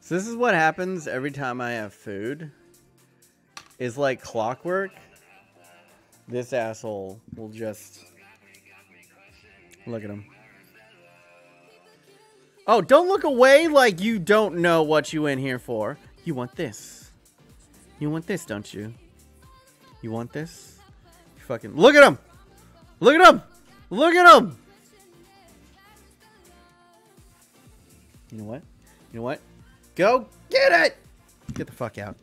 So this is what happens every time I have food. Is like clockwork. This asshole will just... Look at him. Oh, don't look away like you don't know what you in here for. You want this. You want this, don't you? You want this? You fucking... Look at him! Look at him! Look at him! You know what? You know what? Go get it! Get the fuck out.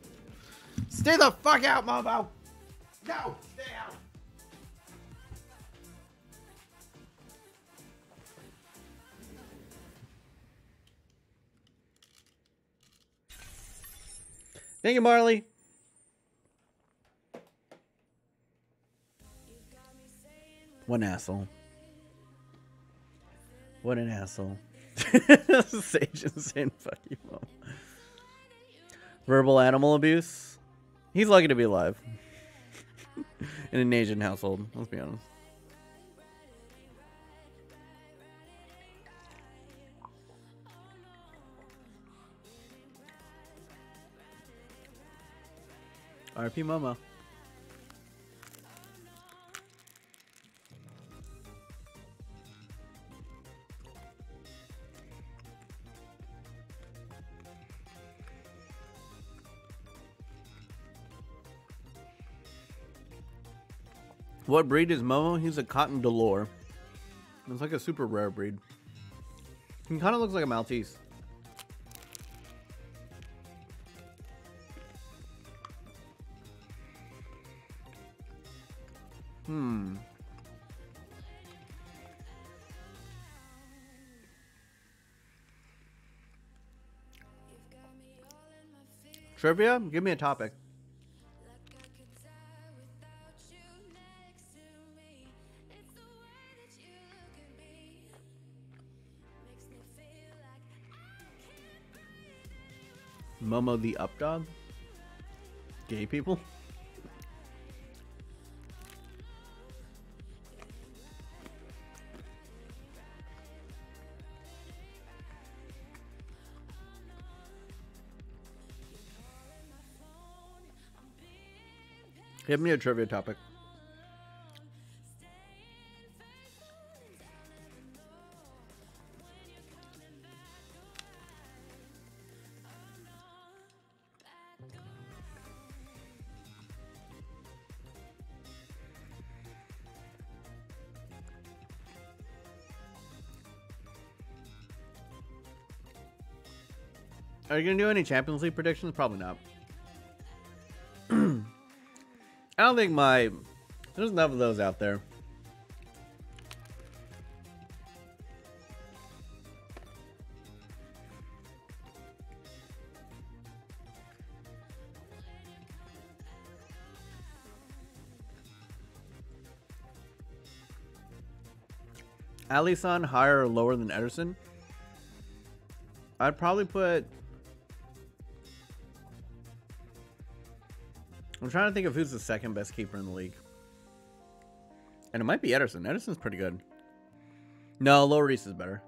Stay the fuck out, Momo! No! Stay out! Thank you, Marley. What an asshole. What an asshole. Sage and saying fuck you, Mom. Verbal animal abuse. He's lucky to be alive. In an Asian household, let's be honest. RP Momo. What breed is Momo? He's a cotton Delore. It's like a super rare breed. He kind of looks like a Maltese. Trivia? Give me a topic. Momo the Updog? Gay people? Give me a trivia topic. Are you going to do any Champions League predictions? Probably not. I don't think there's enough of those out there. Alisson higher or lower than Ederson? I'd probably put... I'm trying to think of who's the second best keeper in the league. And it might be Ederson. Ederson's pretty good. No, Lloris is better.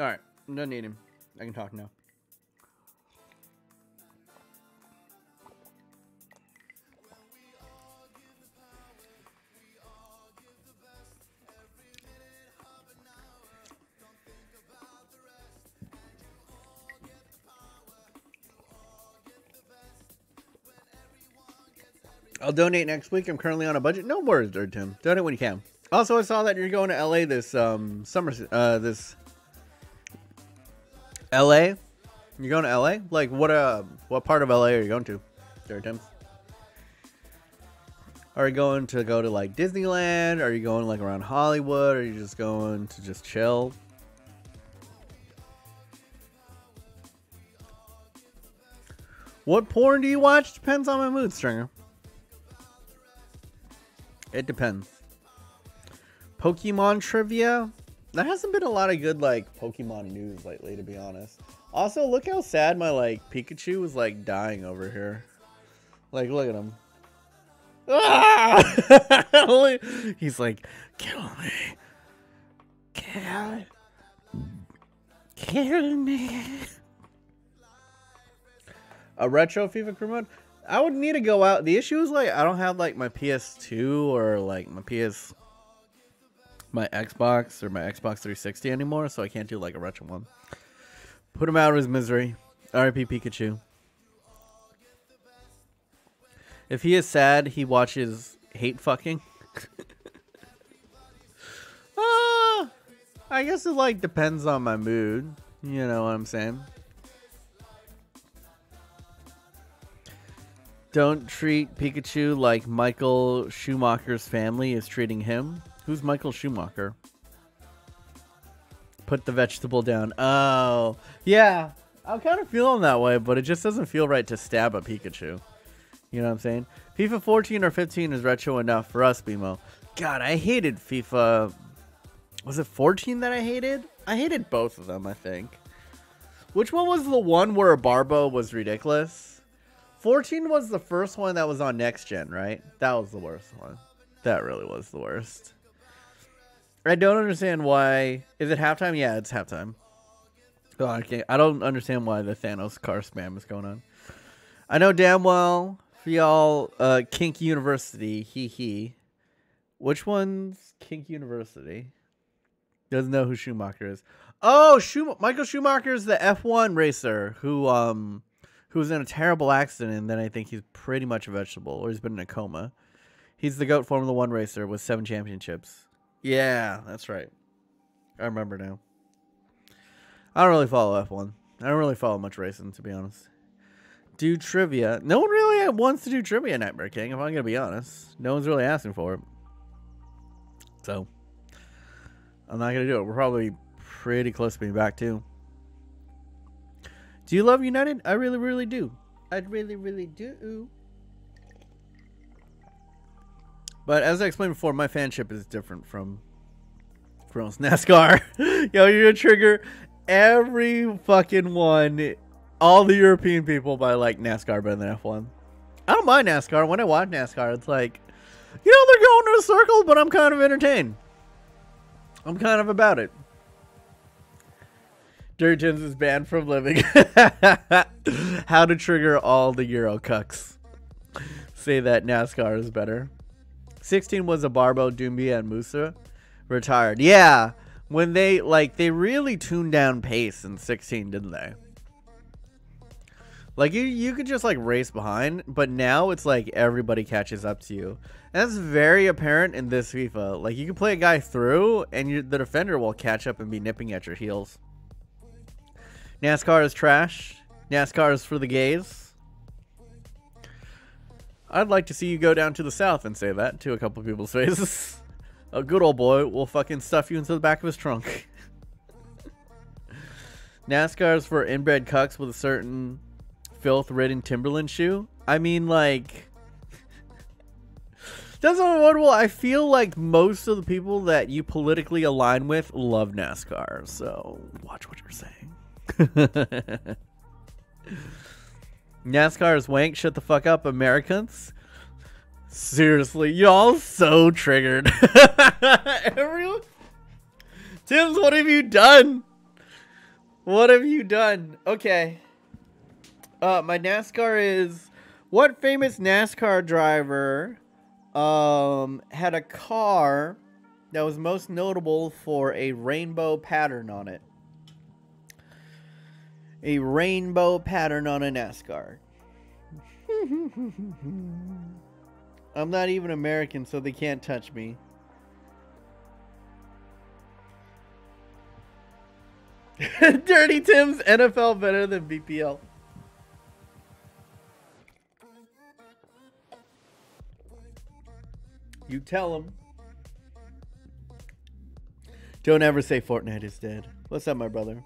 Alright, I don't need him. I can talk now. I'll donate next week. I'm currently on a budget. No worries, Dirt Tim. Donate when you can. Also, I saw that you're going to LA this summer. LA? You're going to LA? Like, what part of LA are you going to, Dirt Tim? Are you going to go to like Disneyland? Are you going like around Hollywood? Are you just going to just chill? What porn do you watch? Depends on my mood, Stringer. It depends. Pokemon trivia? There hasn't been a lot of good, like, Pokemon news lately, to be honest. Also, look how sad my, like, Pikachu is, like, dying over here. Like, look at him. Ah! He's like, kill me. Kill me. A retro FIFA crew mode? I would need to go out. The issue is, like, I don't have, like, my PS2 or, like, my Xbox or my Xbox 360 anymore, so I can't do, like, a retro one. Put him out of his misery. R.I.P. Pikachu. If he is sad, he watches hate fucking. I guess it, like, depends on my mood. You know what I'm saying? Don't treat Pikachu like Michael Schumacher's family is treating him. Who's Michael Schumacher? Put the vegetable down. Oh, yeah. I'm kind of feeling that way, but it just doesn't feel right to stab a Pikachu. You know what I'm saying? FIFA 14 or 15 is retro enough for us, BMO. God, I hated FIFA. Was it 14 that I hated? I hated both of them, I think. Which one was the one where Barbo was ridiculous? 14 was the first one that was on Next Gen, right? That was the worst one. That really was the worst. I don't understand why. Is it halftime? Yeah, it's halftime. Oh, I don't understand why the Thanos car spam is going on. I know damn well for y'all, Kink University, hee. Which one's Kink University? Doesn't know who Schumacher is. Oh, Michael Schumacher is the F1 racer who was in a terrible accident, and then I think he's pretty much a vegetable, or he's been in a coma. He's the GOAT Formula 1 racer with 7 championships. Yeah, that's right. I remember now. I don't really follow F1. I don't really follow much racing, to be honest. Do trivia. No one really wants to do trivia, Nightmare King, if I'm going to be honest. No one's really asking for it. So, I'm not going to do it. We're probably pretty close to being back, too. Do you love United? I really, really do. I really, really do. But as I explained before, my fanship is different from NASCAR. Yo, you're gonna trigger every fucking one, all the European people by like NASCAR better than F1. I don't mind NASCAR. When I watch NASCAR, it's like, you know, they're going in a circle, but I'm kind of entertained. I'm kind of about it. Dirty Tims is banned from living. How to trigger all the Euro cucks. Say that NASCAR is better. 16 was a Barbo, Doumbia, and Musa. Retired. Yeah. When they really tuned down pace in 16, didn't they? Like, you could just, like, race behind, but now it's like everybody catches up to you. And that's very apparent in this FIFA. Like, you can play a guy through, and the defender will catch up and be nipping at your heels. NASCAR is trash. NASCAR is for the gays. I'd like to see you go down to the south and say that to a couple of people's faces. A good old boy will fucking stuff you into the back of his trunk. NASCAR is for inbred cucks with a certain filth-ridden Timberland shoe. I mean, like... That's unavoidable. I feel like most of the people that you politically align with love NASCAR. So, watch what you're saying. NASCAR is wank. Shut the fuck up, Americans. Seriously, y'all so triggered. Everyone. Tims, what have you done? What have you done? Okay. My NASCAR is... What famous NASCAR driver had a car that was most notable for a rainbow pattern on it? A rainbow pattern on a NASCAR. I'm not even American, so they can't touch me. Dirty Tim's NFL better than BPL. You tell him. Don't ever say Fortnite is dead. What's up, my brother?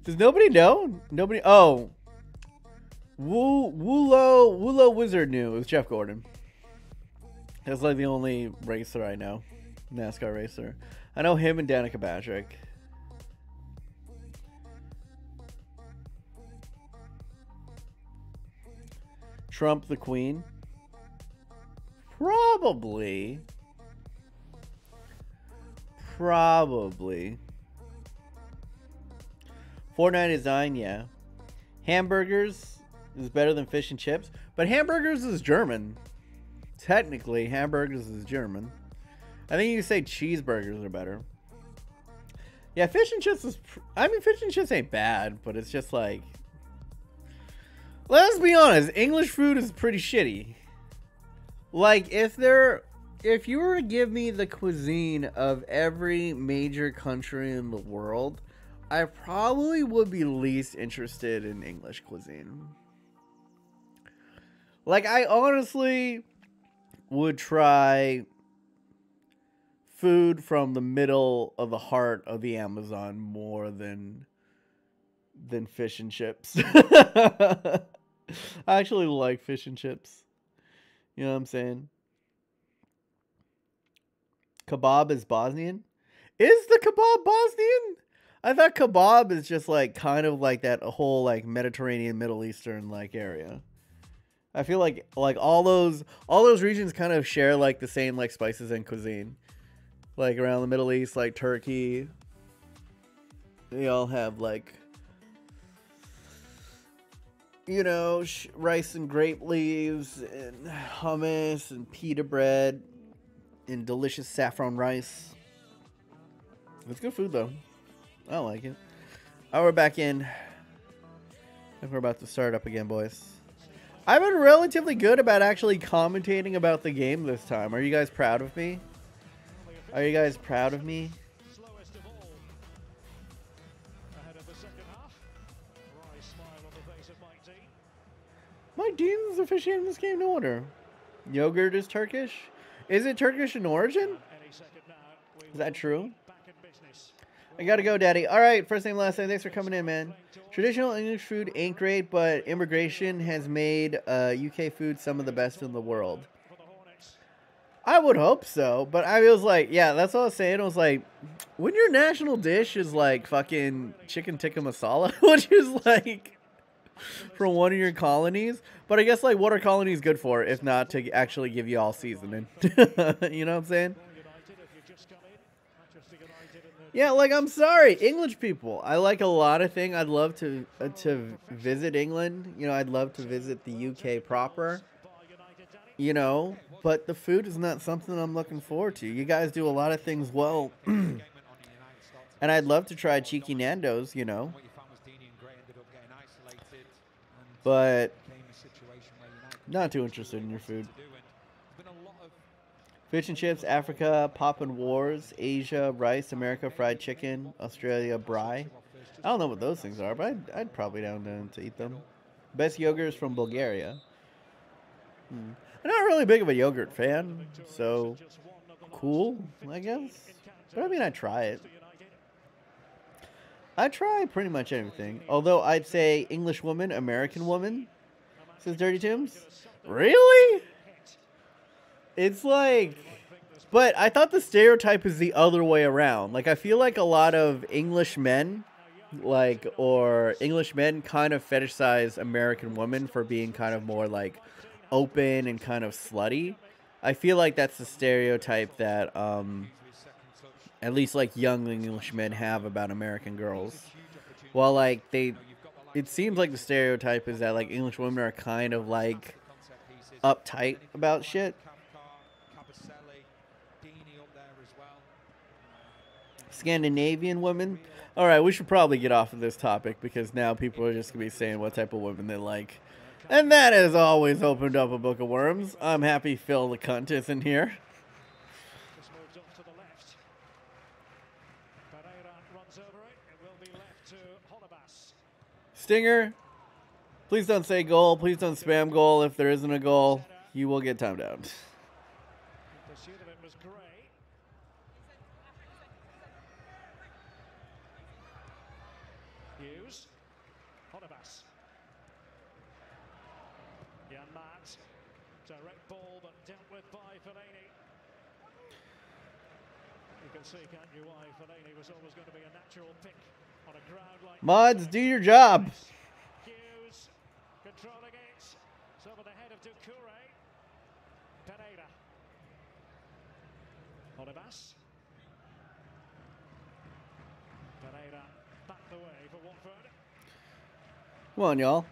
Does nobody know? Nobody. Oh. Woolo Wizard knew. It was Jeff Gordon. That's like the only racer I know. NASCAR racer. I know him and Danica Patrick. Trump the Queen? Probably. Probably. 4.99, yeah. Hamburgers is better than fish and chips, but hamburgers is German. Technically, hamburgers is German. I think you could say cheeseburgers are better. Yeah, fish and chips is... I mean, fish and chips ain't bad, but it's just like... Let's be honest, English food is pretty shitty. Like, if you were to give me the cuisine of every major country in the world, I probably would be least interested in English cuisine. Like, I honestly would try food from the middle of the heart of the Amazon more than fish and chips. I actually like fish and chips. You know what I'm saying? Kebab is Bosnian? Is the kebab Bosnian? I thought kebab is just like kind of like that whole like Mediterranean, Middle Eastern like area. I feel like all those regions kind of share like the same like spices and cuisine. Like around the Middle East, like Turkey. They all have like, you know, rice and grape leaves and hummus and pita bread and delicious saffron rice. It's good food though. I like it. All right, we're back in. I think we're about to start up again, boys. I've been relatively good about actually commentating about the game this time. Are you guys proud of me? Are you guys proud of me? Mike Dean's officiating this game, no wonder. Yogurt is Turkish? Is it Turkish in origin? Is that true? I gotta go, Daddy. Alright, first name, last name. Thanks for coming in, man. Traditional English food ain't great, but immigration has made UK food some of the best in the world. I would hope so, but I was like, yeah, that's what I was saying. I was like, when your national dish is like fucking chicken tikka masala, which is like from one of your colonies, but I guess like what are colonies good for if not to actually give you all seasoning? You know what I'm saying? Yeah, like I'm sorry, English people. I like a lot of things. I'd love to visit England. You know, I'd love to visit the UK proper. You know, but the food is not something I'm looking forward to. You guys do a lot of things well. And I'd love to try Cheeky Nando's, you know. But not too interested in your food. Fish and chips, Africa, Poppin' Wars, Asia, rice, America, fried chicken, Australia, brie. I don't know what those things are, but I'd probably down to eat them. Best yogurt is from Bulgaria. I'm not really big of a yogurt fan, so cool, I guess. But I mean, I try it. I try pretty much everything. Although I'd say English woman, American woman, says Dirty Tim's. Really? It's like... But I thought the stereotype is the other way around. Like, I feel like a lot of English men, or English men kind of fetishize American women for being kind of more, like, open and kind of slutty. I feel like that's the stereotype that, at least, like, young English men have about American girls. Well, like, it seems like the stereotype is that, like, English women are kind of, like, uptight about shit. Scandinavian women. All right, we should probably get off of this topic because now people are just going to be saying what type of women they like. And that has always opened up a book of worms. I'm happy Phil the cunt isn't here. Stinger, please don't say goal. Please don't spam goal. If there isn't a goal, you will get timed out. Direct ball, but dealt with by Fellaini. You can see, can't you, why Fellaini was always going to be a natural pick on a ground like Mods, do your job. Hughes controlling it. It's over the head of Doucouré. Pereira. Olivas. Pereira back the way for Watford. Come on, y'all.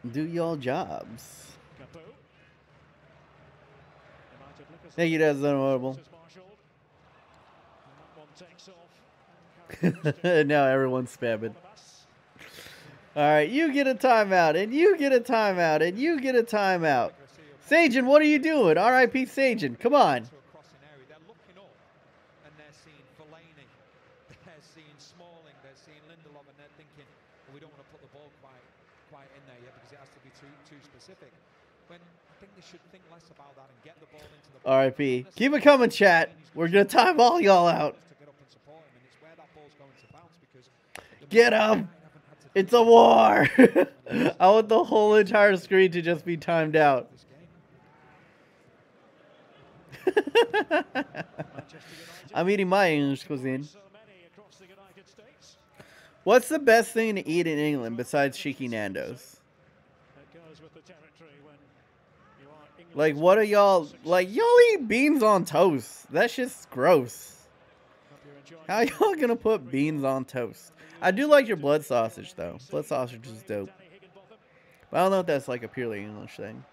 Do y'all jobs. Thank you, that's unavoidable. Now everyone's spamming. Alright, you get a timeout, and you get a timeout, and you get a timeout. Sajin, what are you doing? R.I.P. Sajin, come on. They're looking up, and they're seeing Fellaini, they're seeing Smalling, they're seeing Lindelof, and they're thinking, well, we don't want to put the ball quite in there yet because it has to be too specific. When I think they should think less about that and get the ball into the R.I.P. Keep it coming, chat. We're going to time all y'all out. Get him! It's a war! I want the whole entire screen to just be timed out. I'm eating my English cuisine. What's the best thing to eat in England besides Cheeky Nando's? Like, what are y'all... Like, y'all eat beans on toast. That shit's gross. How y'all gonna put beans on toast? I do like your blood sausage, though. Blood sausage is dope. But I don't know if that's, like, a purely English thing.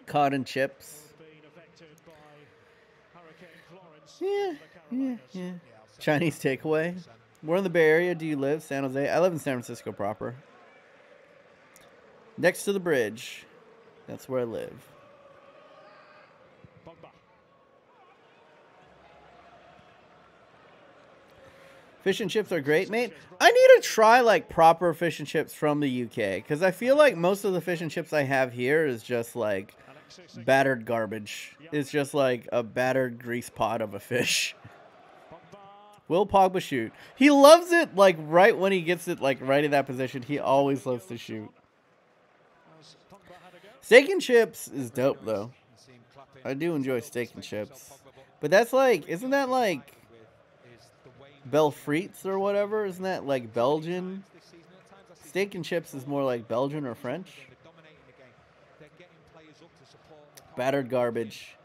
Cotton chips. Yeah. Chinese takeaway. Where in the Bay Area do you live? San Jose? I live in San Francisco proper. Next to the bridge. That's where I live. Fish and chips are great, mate. I need to try, like, proper fish and chips from the UK. Because I feel like most of the fish and chips I have here is just, like, battered garbage. It's just, like, a battered grease pot of a fish. Will Pogba shoot? He loves it, like, right when he gets it, like, right in that position. He always loves to shoot. Steak and chips is dope, though. I do enjoy steak and chips. But that's, like, isn't that, like... Bel Frites or whatever? Isn't that like Belgian? Steak and chips is more like Belgian or French. Battered garbage.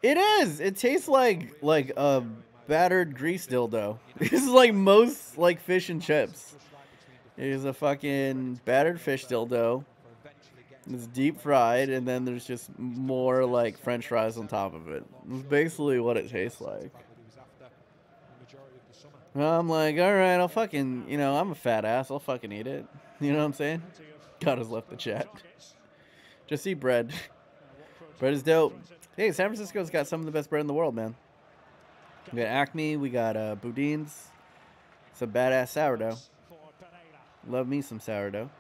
It is! It tastes like a battered grease dildo. This is like most like fish and chips. It is a fucking battered fish dildo. It's deep fried and then there's just more like French fries on top of it. It's basically what it tastes like. I'm like, alright, I'll fucking, you know, I'm a fat ass. I'll fucking eat it. You know what I'm saying? God has left the chat. Just eat bread. Bread is dope. Hey, San Francisco's got some of the best bread in the world, man. We got Acme. We got Boudin's. Some badass sourdough. Love me some sourdough.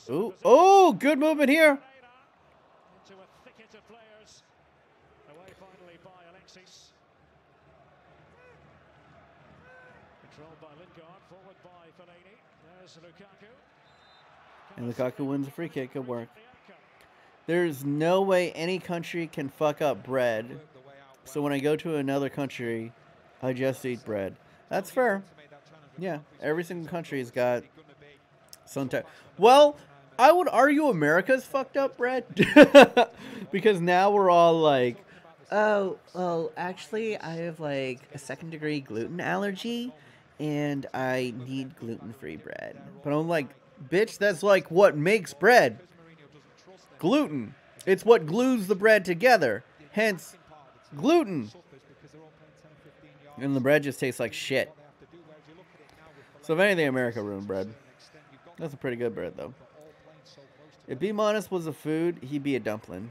Ooh, oh, good movement here. And Lukaku wins a free kick. Good work. There's no way any country can fuck up bread. So when I go to another country, I just eat bread. That's fair. Yeah, every single country has got some type. Well, I would argue America's fucked up bread. Because now we're all like, oh, well, actually, I have like a second-degree gluten allergy. And I need gluten-free bread. But I'm like, bitch, that's like what makes bread. Gluten. It's what glues the bread together. Hence, gluten. And the bread just tastes like shit. So if anything, America ruined bread. That's a pretty good bread, though. If B- was a food, he'd be a dumpling.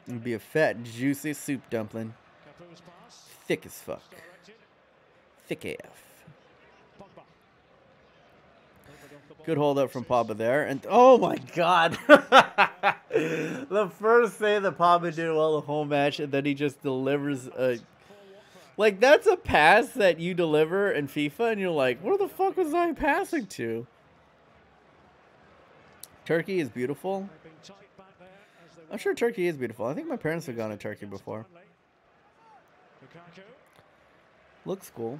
He'd be a fat, juicy soup dumpling. Thick as fuck. Thick AF. Good hold up from Pogba there. And oh my god. The first thing that Pogba did well the whole match, and then he just delivers a... Like, that's a pass that you deliver in FIFA, and you're like, where the fuck was I passing to? Turkey is beautiful. They've been tight back there as they I'm sure Turkey is beautiful. I think my parents have gone to Turkey before. Lukaku. Looks cool.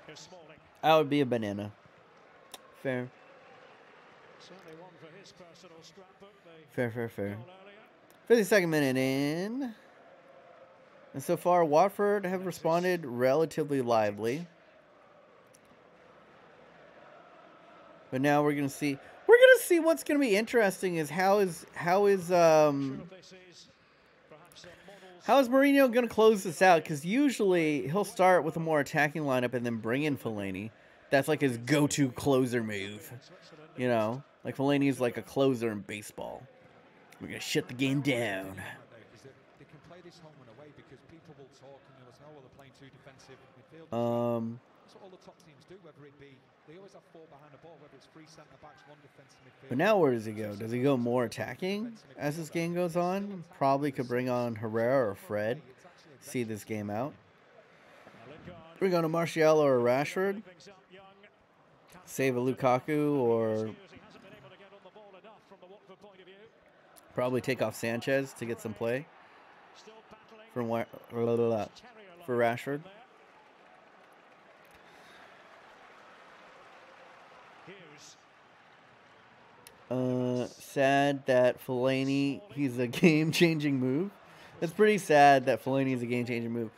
Here's Smalling. I would be a banana. Fair. Certainly one for his personal scrapbook. Fair, fair, fair. Goal earlier. 52nd minute in. And so far, Watford have responded relatively lively. But now we're gonna see what's gonna be interesting is how is Mourinho gonna close this out? Because usually he'll start with a more attacking lineup and then bring in Fellaini. That's like his go-to closer move. You know, like Fellaini's like a closer in baseball. We're gonna shut the game down. They can play this home and away because people will talk and they'll say, oh, well, they're playing two defensive midfielders. That's what all the top teams do, whether it be, they always have four behind the ball, whether it's three centre-backs, one defensive midfielder. But now where does he go? Does he go more attacking as this game goes on? Probably could bring on Herrera or Fred. See this game out. Bring on a Martial or a Rashford. Save a Lukaku or probably take off Sanchez to get some play for Rashford. Sad that Fellaini, he's a game-changing move. It's pretty sad that Fellaini is a game-changing move.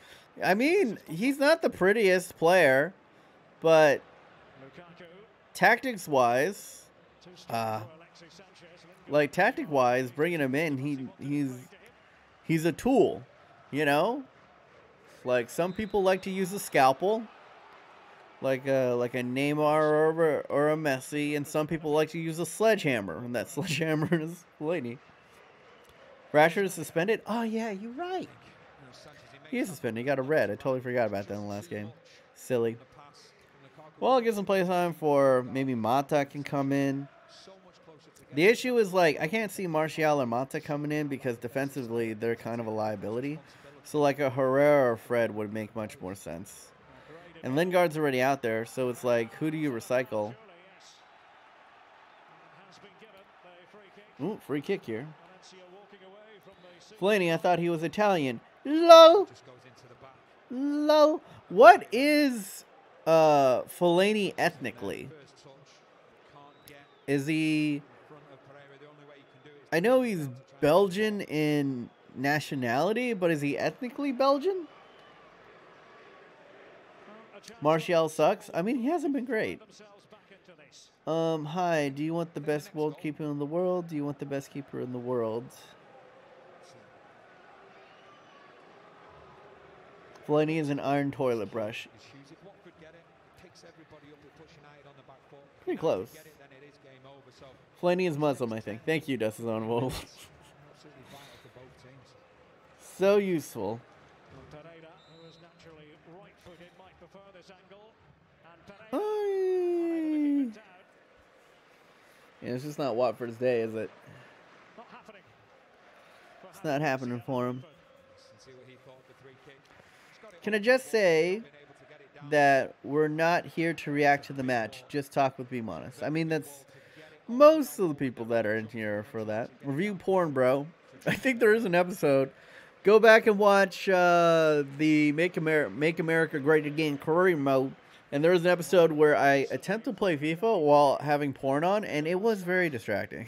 I mean, he's not the prettiest player, but tactics-wise, bringing him in, he's a tool, you know? Like, some people like to use a scalpel, like a Neymar or a Messi, and some people like to use a sledgehammer, and that sledgehammer is Fellaini. Rashford is suspended? Oh, yeah, you're right. He is suspended. He got a red. I totally forgot about that in the last game. Silly. Well, I'll get some play time for maybe Mata can come in. The issue is, like, I can't see Martial or Mata coming in because defensively they're kind of a liability. So, like, a Herrera or Fred would make much more sense. And Lingard's already out there, so it's like, who do you recycle? Ooh, free kick here. Fellaini, I thought he was Italian. Low. Low. What is Fellaini ethnically? Is he... I know he's Belgian in nationality, but is he ethnically Belgian? Martial sucks. I mean, he hasn't been great. Hi, do you want the best goalkeeper in the world? Do you want the best keeper in the world? Fellaini is an iron toilet brush. Pretty close. Fellaini is Muslim, I think. Thank you, Dustin Wolf. So useful. Yeah, it's just not Watford's day, is it? It's not happening for him. Can I just say that we're not here to react to the match, just talk with Beam Honest. I mean, that's most of the people that are in here for that. Review porn, bro. I think there is an episode. Go back and watch the Make America Great Again career mode. And there was an episode where I attempt to play FIFA while having porn on, and it was very distracting.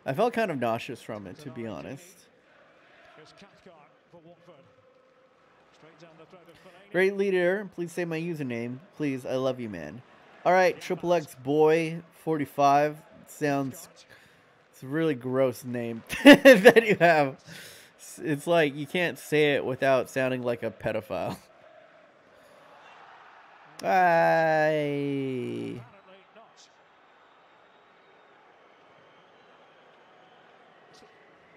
I felt kind of nauseous from it, to be honest. Great leader. Please say my username. Please, I love you, man. All right, Triple X Boy 45. Sounds... It's a really gross name that you have. It's like you can't say it without sounding like a pedophile. Bye.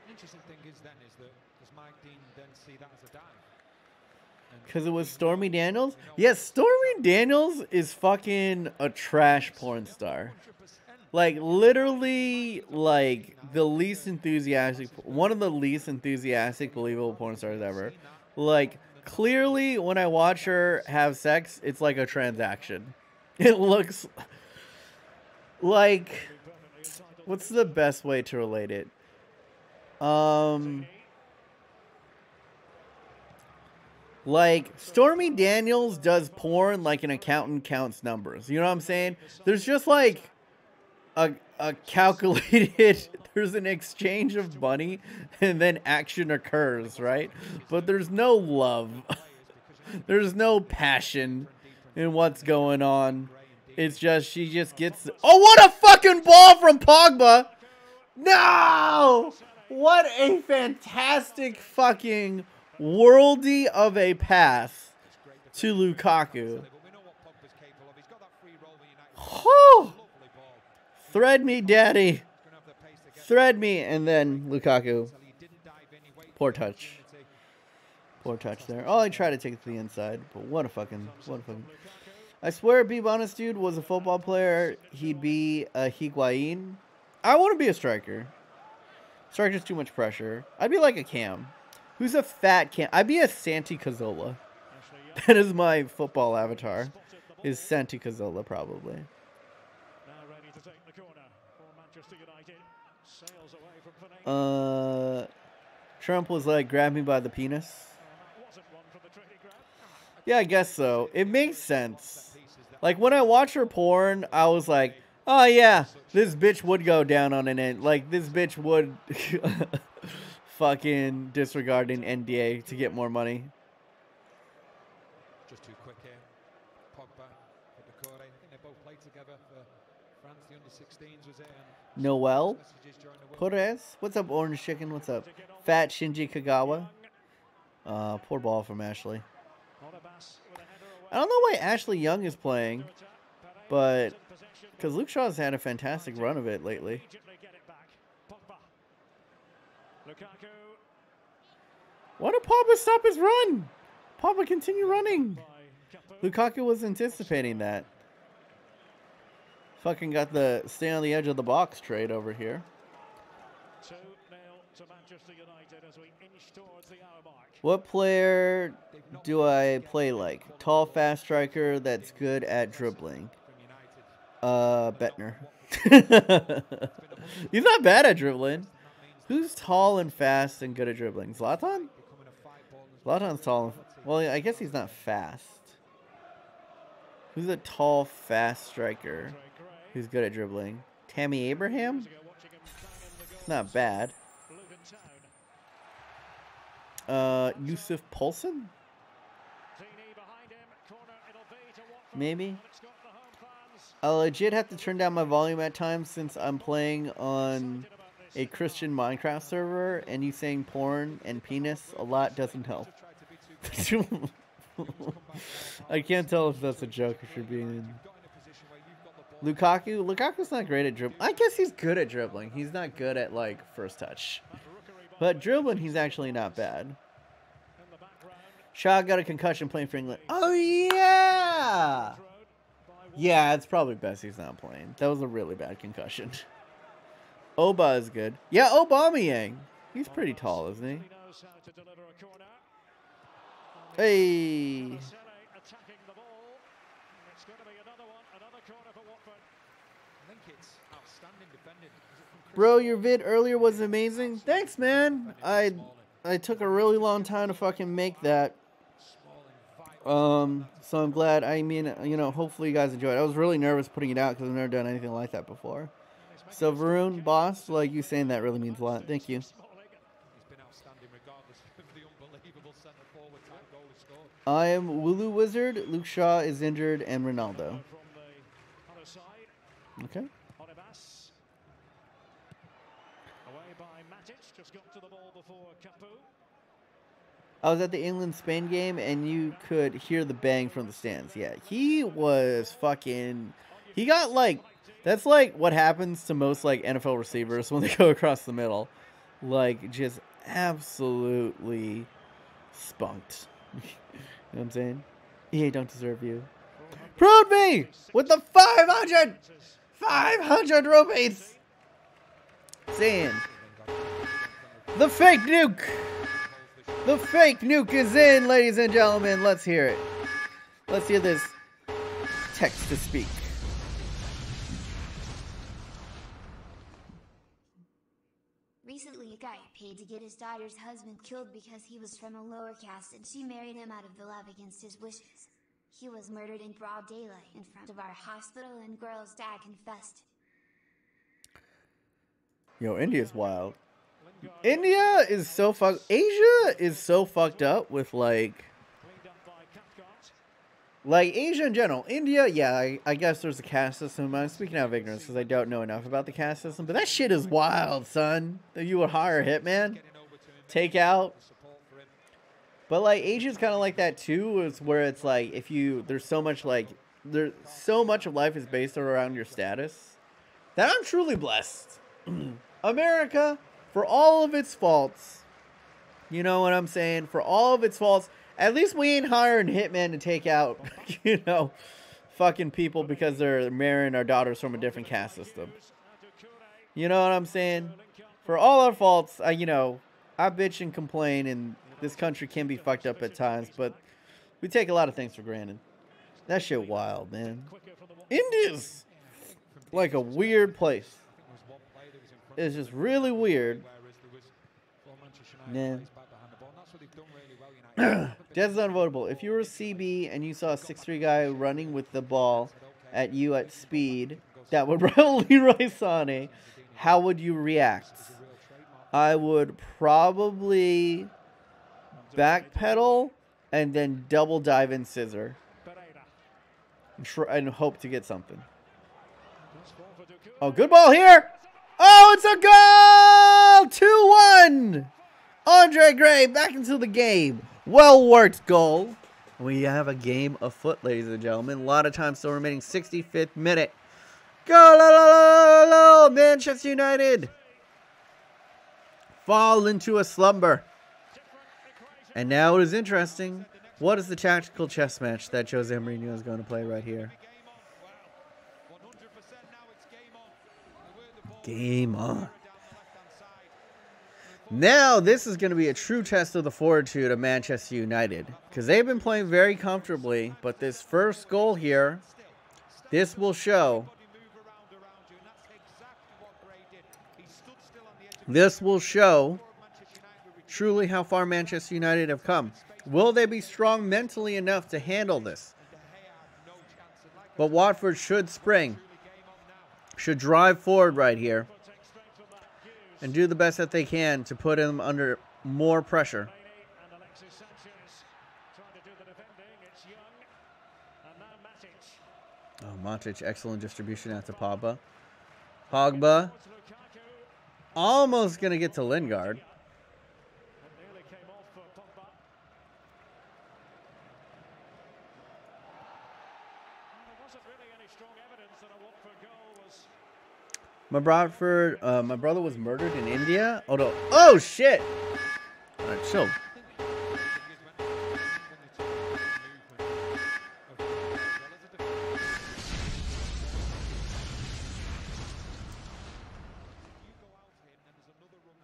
Interesting thing is then is that does Mike Dean then see that as a dive? Because it was Stormy Daniels? Yes, Stormy Daniels is fucking a trash porn star. Like, literally, like, the least enthusiastic, one of the least enthusiastic, believable porn stars ever. Like, clearly, when I watch her have sex, it's like a transaction. It looks like What's the best way to relate it? Like, Stormy Daniels does porn like an accountant counts numbers. You know what I'm saying? There's just like a calculated, there's an exchange of money and then action occurs, right? But there's no love. There's no passion in what's going on. It's just, she just gets... Oh, what a fucking ball from Pogba! No! What a fantastic fucking worldy of a pass to Lukaku. Oh! Thread me, daddy. Thread me. And then Lukaku. Poor touch. Poor touch there. Oh, I tried to take it to the inside, but what a fucking... I swear, be honest, dude, was a football player, he'd be a Higuain. I want to be a striker. Striker's too much pressure. I'd be like a Cam. Who's a fat Cam? I'd be a Santi Cazorla. That is my football avatar. Is Santi Cazorla, probably. Trump was like, grab me by the penis. Yeah, I guess so. It makes sense. Like, when I watch her porn, I was like, oh, yeah, this bitch would go down on an end. Like, this bitch would fucking disregard an NDA to get more money. Just too quick here. Pogba, Mediocre. I think they both played together for France. The under-16s was it. Noel? Perez? What's up, Orange Chicken? What's up? Fat Shinji Kagawa? Poor ball from Ashley. I don't know why Ashley Young is playing, but because Luke Shaw's had a fantastic run of it lately. Why did Pogba stop his run? Pogba continue running. Lukaku was anticipating that. Fucking got the stay on the edge of the box trade over here. What player do I play like? Tall, fast striker that's good at dribbling. Bettner. He's not bad at dribbling. Who's tall and fast and good at dribbling? Zlatan? Zlatan's tall. Well, I guess he's not fast. Who's a tall, fast striker who's good at dribbling? Tammy Abraham? Not bad. Yusuf Poulsen? Maybe. I legit have to turn down my volume at times since I'm playing on a Christian Minecraft server, and you saying porn and penis a lot doesn't help. I can't tell if that's a joke or if you're being... Lukaku? Lukaku's not great at dribbling. I guess he's good at dribbling. He's not good at, like, first touch. But dribbling, he's actually not bad. Shaw got a concussion playing for England. Oh, yeah! Yeah, it's probably best he's not playing. That was a really bad concussion. Oba is good. Yeah, Aubameyang. He's pretty tall, isn't he? Hey! Bro, your vid earlier was amazing. Thanks, man. I took a really long time to fucking make that. So I'm glad. I mean, you know, hopefully you guys enjoyed it. I was really nervous putting it out because I've never done anything like that before. So Varun, boss, like you saying that really means a lot. Thank you. I am Wooloo Wizard. Luke Shaw is injured, and Ronaldo. Okay. I was at the England-Spain game, and you could hear the bang from the stands. Yeah, he was fucking... He got, like... That's, like, what happens to most, like, NFL receivers when they go across the middle. Like, just absolutely spunked. You know what I'm saying? EA don't deserve you. Prove me with the 500 rupees! Saying... The fake nuke! The fake nuke is in, ladies and gentlemen. Let's hear it. Let's hear this text to speak. paid to get his daughter's husband killed because he was from a lower caste and she married him out of the love against his wishes. He was murdered in broad daylight in front of our hospital and girl's dad confessed. Yo, India's wild. India is so Asia is so fucked up with like Asia in general. India, yeah, I guess there's a caste system. I'm speaking out of ignorance because I don't know enough about the caste system. But that shit is wild, son. That you would hire a hitman, take out. But like Asia's kind of like that too. Is where it's like there's so much of life is based around your status that I'm truly blessed. America, for all of its faults, you know what I'm saying? For all of its faults. At least we ain't hiring hitmen to take out, fucking people because they're marrying our daughters from a different caste system. You know what I'm saying? For all our faults, I bitch and complain, and this country can be fucked up at times, but we take a lot of things for granted. That shit wild, man. India's like a weird place. It's just really weird. Yeah. Death is unvotable. If you were a CB and you saw a 6'3" guy running with the ball at you at speed that would run Leroy Sané, how would you react? I would probably backpedal and then double dive in scissor and hope to get something. Oh, good ball here. Oh, it's a goal! 2-1! Andre Gray back into the game. Well worked goal. We have a game afoot, ladies and gentlemen. A lot of time still remaining. 65th minute. Go! Manchester United fall into a slumber. And now it is interesting. What is the tactical chess match that Jose Mourinho is going to play right here? Game on. Now, this is going to be a true test of the fortitude of Manchester United. Because they've been playing very comfortably. But this first goal here, this will show. This will show truly how far Manchester United have come. Will they be strong mentally enough to handle this? But Watford should spring. Should drive forward right here. And do the best that they can to put him under more pressure. Oh, Matic, excellent distribution out to Pogba. Pogba almost going to get to Lingard. My brother was murdered in India. Oh no! Oh shit! All right, chill.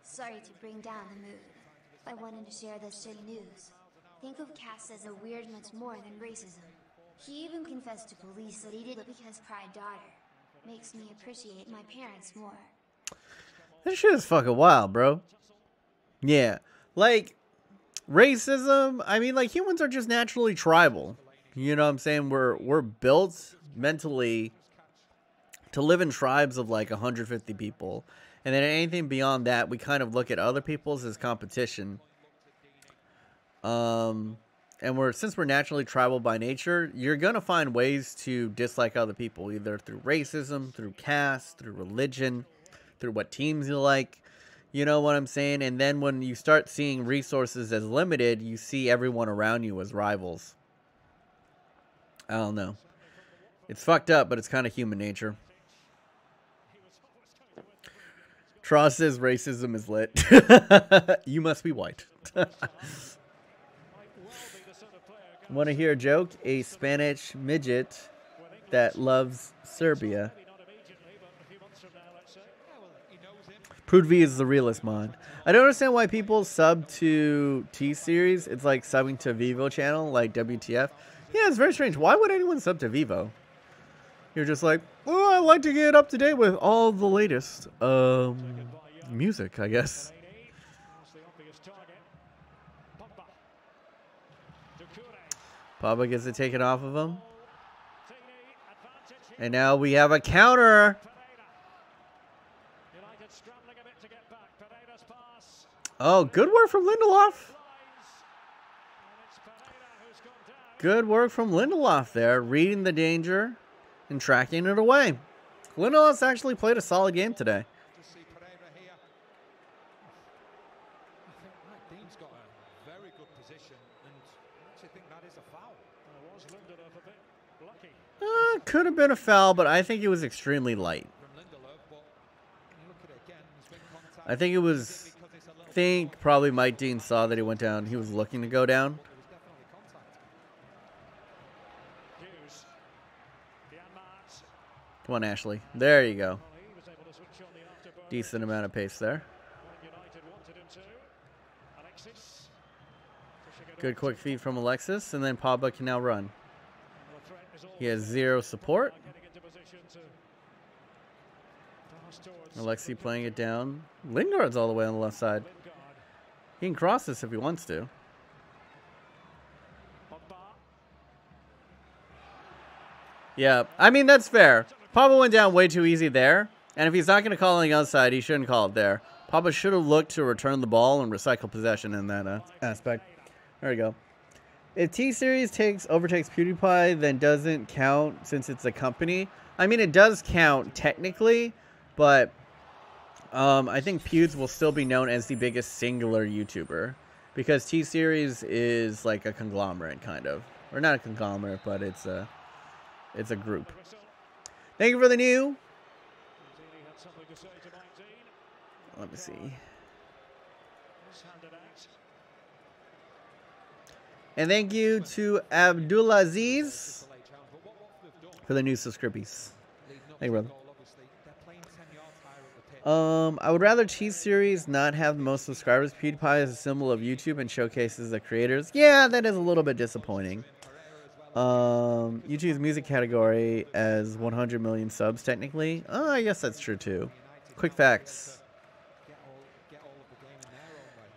Sorry to bring down the mood. I wanted to share this shitty news. Think of caste as a weird much more than racism. He even confessed to police that he did it because pride daughter. Makes me appreciate my parents more. This shit is fucking wild, bro. Yeah. Like, racism, I mean, like, humans are just naturally tribal. You know what I'm saying? We're built mentally to live in tribes of, like, 150 people. And then anything beyond that, we kind of look at other people's as competition. And since we're naturally tribal by nature, you're going to find ways to dislike other people, either through racism, through caste, through religion, through what teams you like. You know what I'm saying? And then when you start seeing resources as limited, you see everyone around you as rivals. I don't know. It's fucked up, but it's kind of human nature. Tross says racism is lit. You must be white. Want to hear a joke? A Spanish midget that loves Serbia. Prudvi is the realest mod. I don't understand why people sub to T-Series. It's like subbing to Vivo channel, like WTF. Yeah, it's very strange. Why would anyone sub to Vivo? You're just like, oh, I like to get up to date with all the latest music, I guess. Pogba gets it taken off of him. And now we have a counter. Oh, good work from Lindelof. Good work from Lindelof there, reading the danger and tracking it away. Lindelof's actually played a solid game today. Could have been a foul, but I think it was extremely light. I think it was... probably Mike Dean saw that he went down. He was looking to go down. Come on, Ashley. There you go. Decent amount of pace there. Good quick feed from Alexis, and then Pogba can now run. He has 0 support. Alexi playing it down. Lingard's all the way on the left side. He can cross this if he wants to. Yeah, I mean, that's fair. Pogba went down way too easy there. And if he's not going to call on the outside, he shouldn't call it there. Pogba should have looked to return the ball and recycle possession in that aspect. There we go. If T-Series overtakes PewDiePie, then doesn't count since it's a company. I mean, it does count technically, but I think Pewds will still be known as the biggest singular YouTuber because T-Series is like a conglomerate, kind of. Or not a conglomerate, but it's a group. Thank you for the new. Let me see. And thank you to Abdulaziz for the new subscriptions. Thank you, brother. I would rather T-Series not have the most subscribers. PewDiePie is a symbol of YouTube and showcases the creators. Yeah, that is a little bit disappointing. YouTube's music category as 100 million subs, technically. Oh, I guess that's true, too. Quick facts.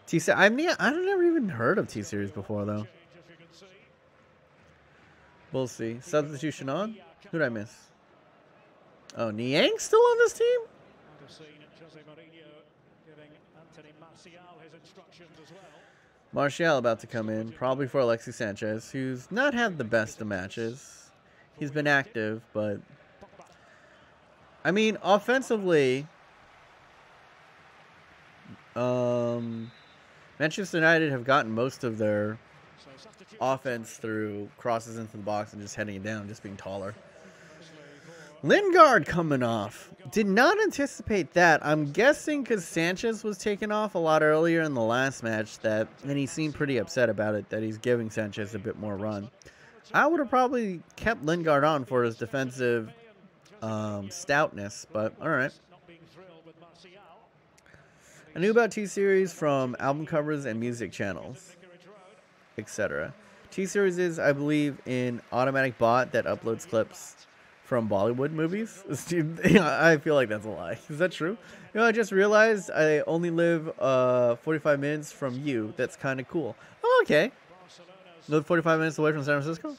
T-Series. I mean, I've never even heard of T-Series before, though. We'll see. Substitution on? Who did I miss? Oh, Niang's still on this team? Martial about to come in, probably for Alexis Sanchez, who's not had the best of matches. He's been active, but... I mean, offensively... Manchester United have gotten most of their offense through crosses into the box and just heading it down, just being taller. Lingard coming off. Did not anticipate that. I'm guessing because Sanchez was taken off a lot earlier in the last match, and he seemed pretty upset about it, that he's giving Sanchez a bit more run. I would have probably kept Lingard on for his defensive stoutness, but all right. I knew about T-Series from album covers and music channels, etc. T-Series is, I believe, an automatic bot that uploads clips from Bollywood movies. I feel like that's a lie. Is that true? You know, I just realized I only live 45 minutes from you. That's kind of cool. Oh, okay. Live 45 minutes away from San Francisco?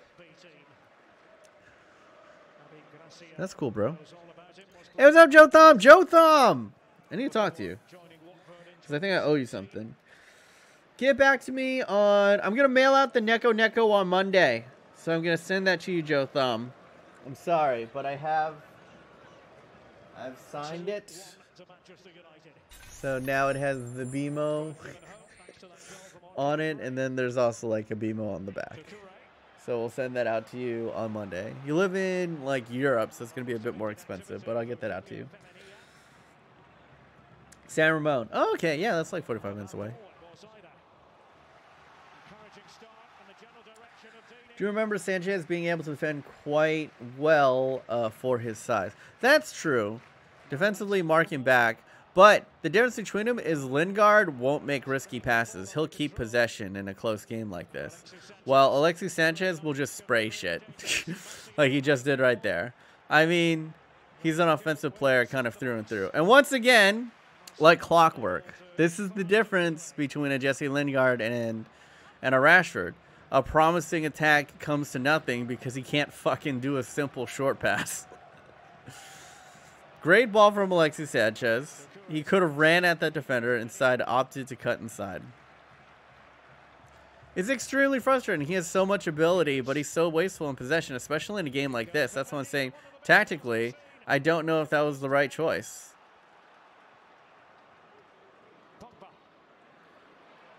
That's cool, bro. Hey, what's up, Joe Thumb? Joe Thumb! I need to talk to you. Because I think I owe you something. Get back to me on... I'm going to mail out the Neko on Monday. So I'm going to send that to you, Joe Thumb. I'm sorry, but I've signed it. So now it has the BMO on it, and then there's also like a BMO on the back. So we'll send that out to you on Monday. You live in like Europe, so it's going to be a bit more expensive, but I'll get that out to you. San Ramon. Oh, okay, yeah, that's like 45 minutes away. Do you remember Sanchez being able to defend quite well for his size? That's true. Defensively marking back. But the difference between him is Lingard won't make risky passes. He'll keep possession in a close game like this. While Alexis Sanchez will just spray shit. Like he just did right there. I mean, he's an offensive player kind of through and through. And once again, like clockwork. This is the difference between a Jesse Lingard and a Rashford. a promising attack comes to nothing because he can't fucking do a simple short pass. Great ball from Alexis Sanchez. He could have ran at that defender, instead opted to cut inside. It's extremely frustrating. He has so much ability, but he's so wasteful in possession, especially in a game like this. That's what I'm saying. Tactically, I don't know if that was the right choice.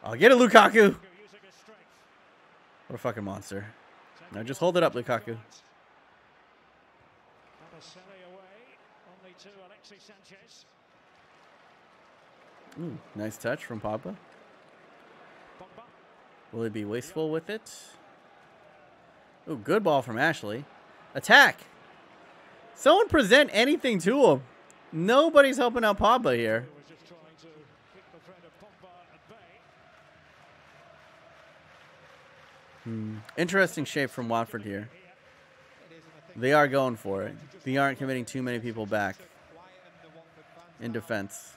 I'll get it, Lukaku. What a fucking monster. Now just hold it up, Lukaku. Ooh, nice touch from Pogba. Will he be wasteful with it? Ooh, good ball from Ashley. Attack! Someone present anything to him. Nobody's helping out Pogba here. Interesting shape from Watford here. They are going for it. They aren't committing too many people back in defense.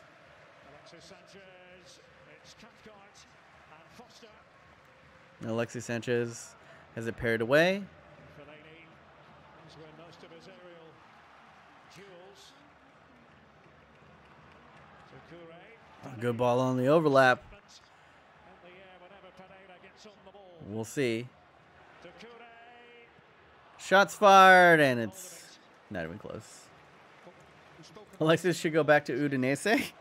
Alexis Sanchez has it paired away. Good ball on the overlap. We'll see. Shots fired, and it's not even close. Alexis should go back to Udinese.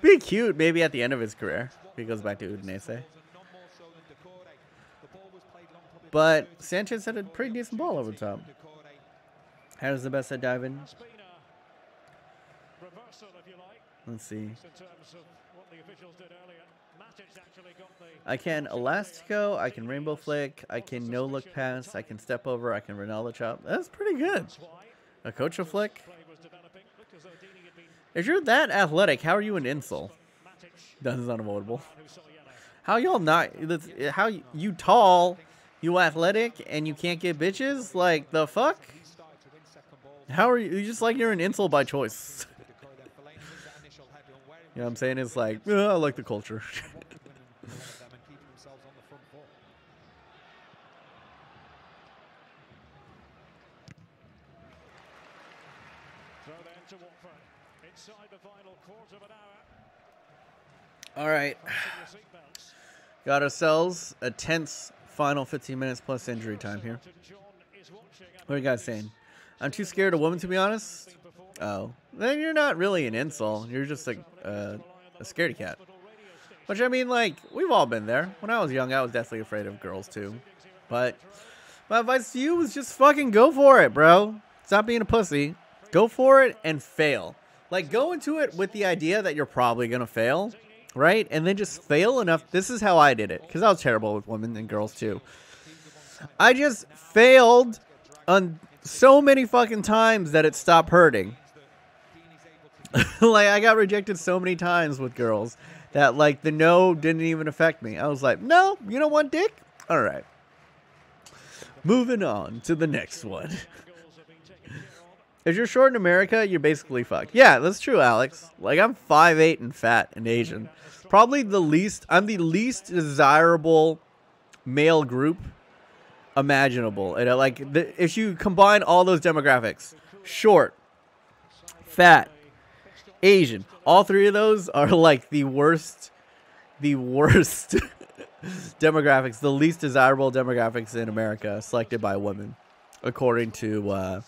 Be cute, maybe at the end of his career, if he goes back to Udinese. But Sanchez had a pretty decent ball over the top. How does the best head dive in? Let's see. I can Elastico, I can Rainbow Flick, I can No Look Pass, I can Step Over, I can Ronaldo Chop. That's pretty good. A Coach Flick. If you're that athletic, how are you an insult? That is unavoidable. How y'all not? How you tall, you athletic, and you can't get bitches? Like, the fuck? How are you just like you're an insult by choice? You know what I'm saying? It's like, I like the culture. All right. Got ourselves a tense final 15 minutes plus injury time here. What are you guys saying? I'm too scared of women, to be honest. Oh, then you're not really an insult. You're just a scaredy cat. Which, I mean, like, we've all been there. When I was young, I was definitely afraid of girls, too. But my advice to you is just fucking go for it, bro. Stop being a pussy. Go for it and fail. Like, go into it with the idea that you're probably going to fail, right? And then just fail enough. This is how I did it, because I was terrible with women and girls, too. I just failed on so many fucking times that it stopped hurting. Like, I got rejected so many times with girls that, like, the no didn't even affect me. I was like, no, you don't want dick? All right. Moving on to the next one. If you're short in America, you're basically fucked. Yeah, that's true, Alex. Like, I'm 5'8" and fat and Asian. Probably I'm the least desirable male group imaginable. And like, if you combine all those demographics, short, fat, Asian, all three of those are like the worst demographics, the least desirable demographics in America selected by women, according to like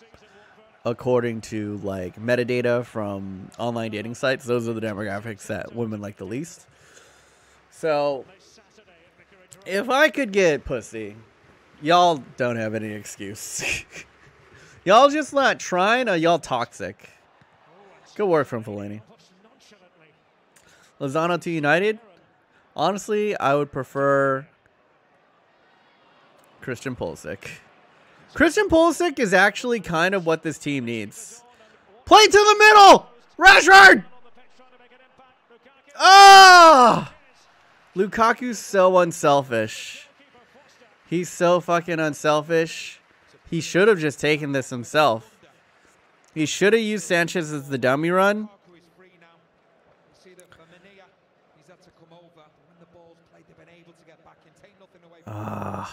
metadata from online dating sites. Those are the demographics that women like the least. So if I could get pussy, y'all don't have any excuse. Y'all just not trying, or y'all toxic. Good work from Fellaini. Lozano to United. Honestly, I would prefer Christian Pulisic. Christian Pulisic is actually kind of what this team needs. Play to the middle! Rashford! Ah! Lukaku's so unselfish. He's so fucking unselfish. He should have just taken this himself. He should have used Sanchez as the dummy run. take nothing away from I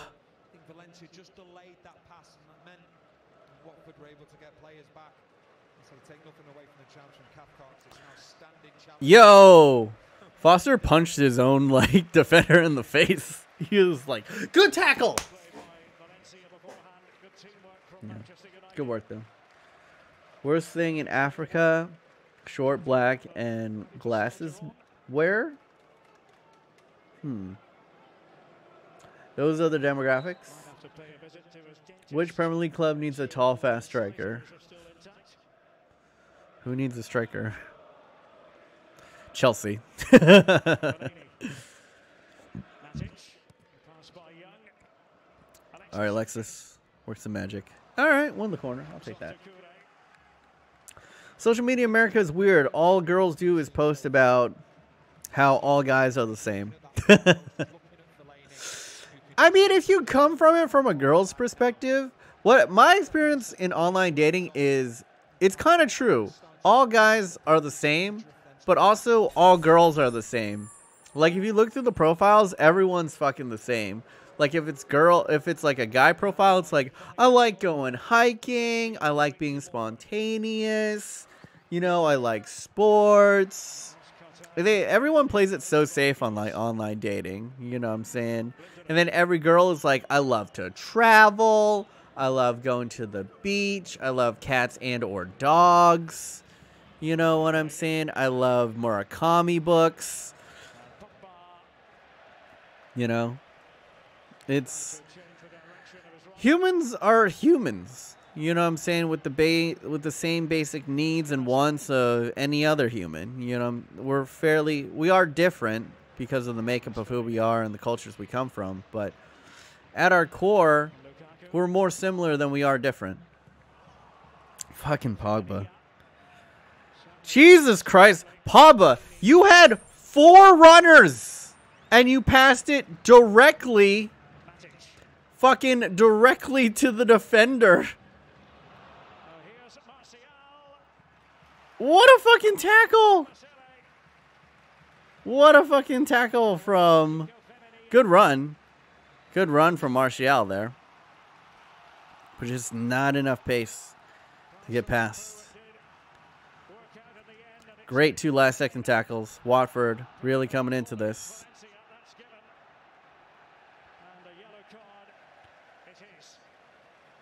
think Valencia just delayed that pass, and that meant Watford were able to get players back. So take nothing away from the chance from Cathcart. It's now standing challenge. Yo! Foster punched his own, like, defender in the face. He was like, good tackle! Yeah. Good work, though. Worst thing in Africa, short, black, and glasses wear? Those are the demographics. Which Premier League club needs a tall, fast striker? Who needs a striker? Chelsea. All right, Alexis. Work some magic. All right, won the corner. I'll take that. Social media America is weird. All girls do is post about how all guys are the same. I mean, if you come from it from a girl's perspective, what my experience in online dating is, it's kind of true. All guys are the same, but also all girls are the same. Like, if you look through the profiles, everyone's fucking the same. Like, if it's like a guy profile, it's like, I like going hiking, I like being spontaneous, you know, I like sports. Everyone plays it so safe on like online dating, you know what I'm saying? And then every girl is like, I love to travel, I love going to the beach, I love cats and or dogs, you know what I'm saying? I love Murakami books, you know? It's humans are humans, you know what I'm saying, with the same basic needs and wants of any other human. You know, we are different because of the makeup of who we are and the cultures we come from, but at our core, we're more similar than we are different. Fucking Pogba. Jesus Christ, Pogba, you had 4 runners and you passed it directly to the defender. What a fucking tackle. What a fucking tackle from... Good run. Good run from Martial there. But just not enough pace to get past. Great 2 last-second tackles. Watford really coming into this.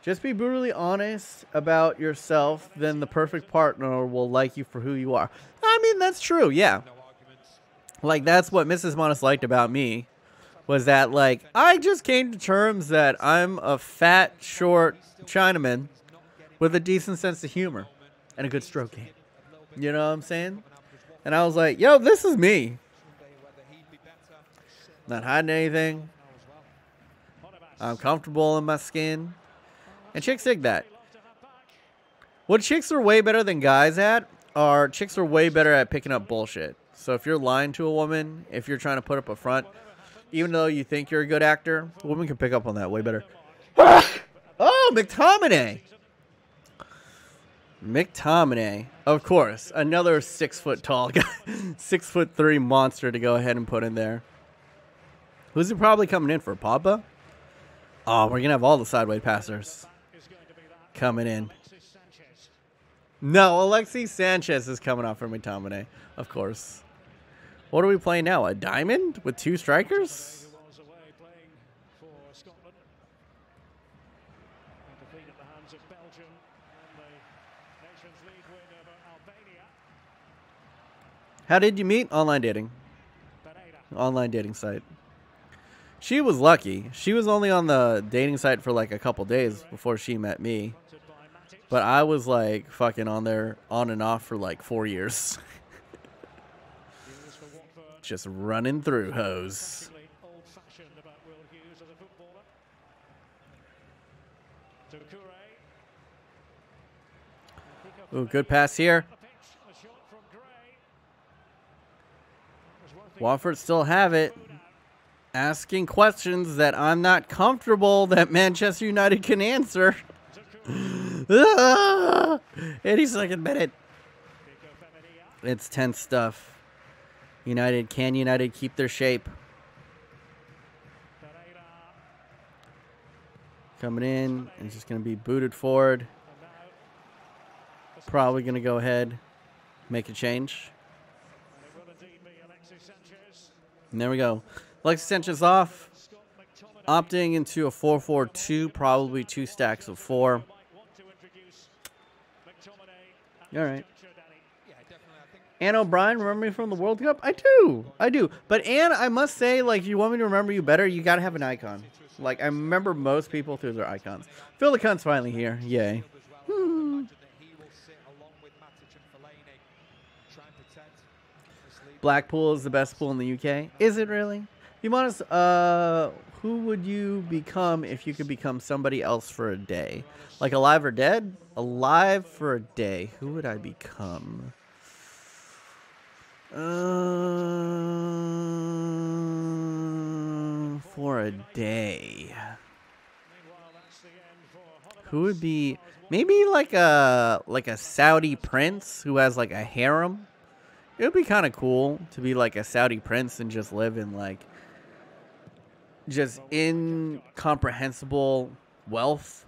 Just be brutally honest about yourself, then the perfect partner will like you for who you are. I mean, that's true, yeah. Like, that's what Mrs. Modest liked about me, was that, like, I just came to terms that I'm a fat, short Chinaman with a decent sense of humor and a good stroke game. You know what I'm saying? And I was like, yo, this is me. Not hiding anything. I'm comfortable in my skin. And chicks dig that. What chicks are way better than guys at are chicks are way better at picking up bullshit. So if you're lying to a woman, if you're trying to put up a front, even though you think you're a good actor, a woman can pick up on that way better. Oh, McTominay. McTominay. Of course. Another 6 foot tall guy. 6'3" monster to go ahead and put in there. Who's he probably coming in for? Pogba? Oh, we're going to have all the sideways passers coming in. No, Alexis Sanchez is coming off for McTominay, of course. What are we playing now? A diamond with 2 strikers? How did you meet? Online dating. Online dating site. She was lucky. She was only on the dating site for like a couple days before she met me. But I was like fucking on there on and off for like 4 years. Just running through hoes. Ooh, good pass here. Watford still have it. Asking questions that I'm not comfortable that Manchester United can answer. 82nd minute. It's tense stuff. Can United keep their shape? Coming in. And just going to be booted forward. Probably going to go ahead. Make a change. And there we go. Alexis Sanchez off. Opting into a 4-4-2. Probably 2 stacks of 4. All right. Ann O'Brien, remember me from the World Cup? I do. But Ann, I must say, like, you want me to remember you better, you got to have an icon. Like, I remember most people through their icons. Phil the Cunt's finally here. Yay. Blackpool is the best pool in the UK. Is it really? You want us, who would you become if you could become somebody else for a day? Like alive or dead? Alive for a day. Who would I become? For a day. Who would be maybe like a Saudi prince who has like a harem? It would be kind of cool to be like a Saudi prince and just live in like just incomprehensible wealth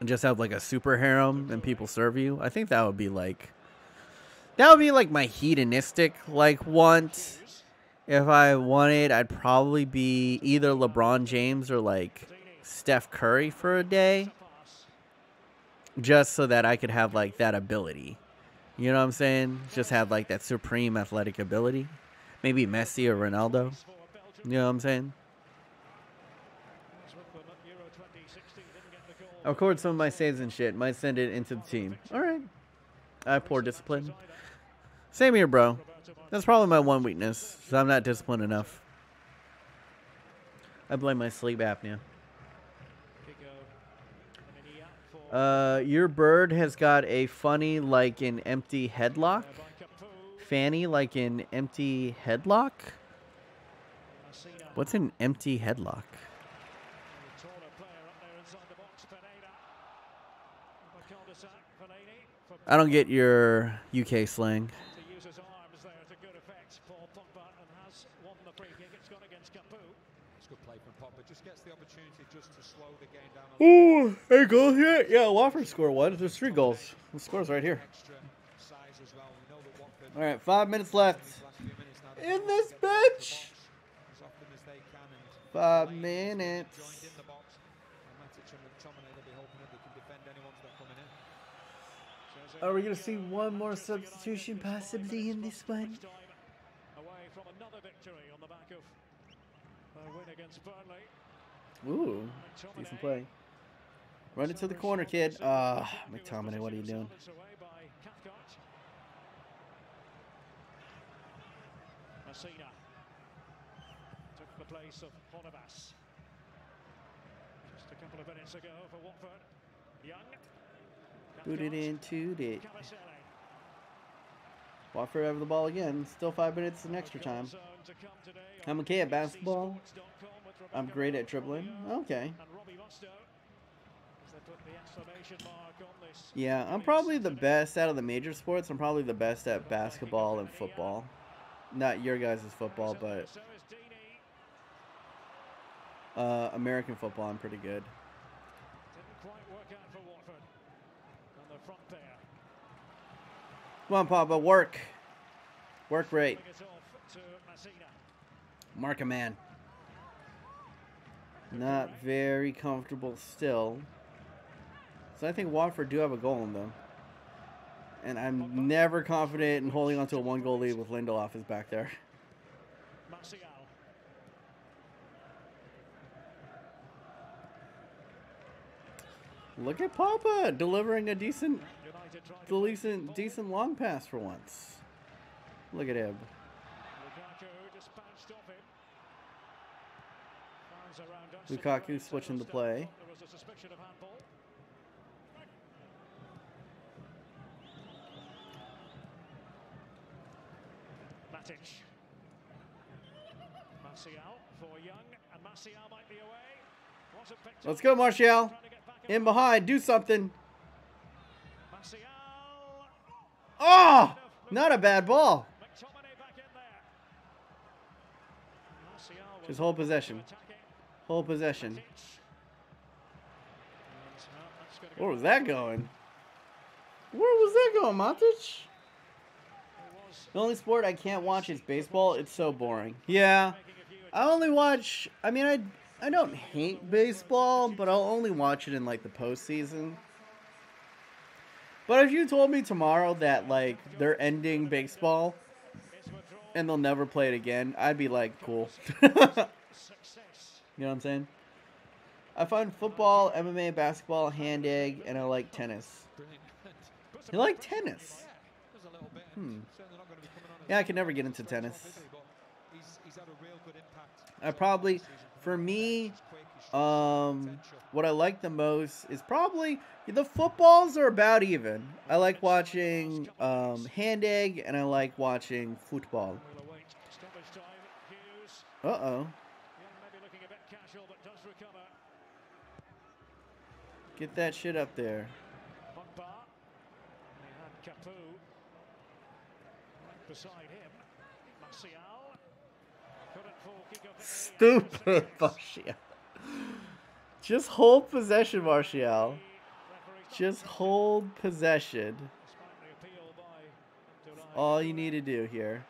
and just have like a super harem and people serve you. I think that would be like my hedonistic like want. If I wanted, I'd probably be either LeBron James or like Steph Curry for a day, just so that I could have like that ability. You know what I'm saying? Just have like that supreme athletic ability. Maybe Messi or Ronaldo. You know what I'm saying? I'll record some of my saves and shit. Might send it into the team. Alright. I have poor discipline. Same here, bro. That's probably my one weakness. Is I'm not disciplined enough. I blame my sleep apnea. Your bird has got a funny like an empty headlock. Fanny like an empty headlock? What's an empty headlock? I don't get your UK slang. Ooh, there you go. Yeah, Watford score one. There's 3 goals. The score's right here. All right, 5 minutes left in this bitch. 5 minutes. Are we going to see one more substitution possibly in this one? Ooh, decent play. Run it to the corner, kid. McTominay, what are you doing? Took the place of Honabas. Just a couple of minutes ago for Watford. Young. Put it into it. Watford have the ball again. Still 5 minutes in extra time. I'm okay at basketball. I'm great at dribbling. Okay. Yeah, I'm probably the best out of the major sports. I'm probably the best at basketball and football. Not your guys' football, but American football, I'm pretty good. Come on, Papa, work. Work rate. Mark a man. Not very comfortable still. So I think Watford do have a goal in them. And I'm never confident in holding on to a 1-goal lead with Lindelof is back there. Look at Papa delivering a decent long pass for once. Look at him. Lukaku switching the play. Let's go, Martial. In behind, do something. Oh, not a bad ball. Just hold possession. Hold possession. Where was that going? Where was that going, Montage? The only sport I can't watch is baseball. It's so boring. Yeah. I only watch... I mean, I don't hate baseball, but I'll only watch it in, like, the postseason. But if you told me tomorrow that, like, they're ending baseball and they'll never play it again, I'd be like, cool. You know what I'm saying? I find football, MMA, basketball, hand egg, and I like tennis. You like tennis? Yeah, I could never get into tennis. I probably, for me, what I like the most is probably, the footballs are about even. I like watching hand egg, and I like watching football. Uh-oh. Get that shit up there. Stupid, Martial. Just hold possession, Martial. Just hold possession. That's all you need to do here.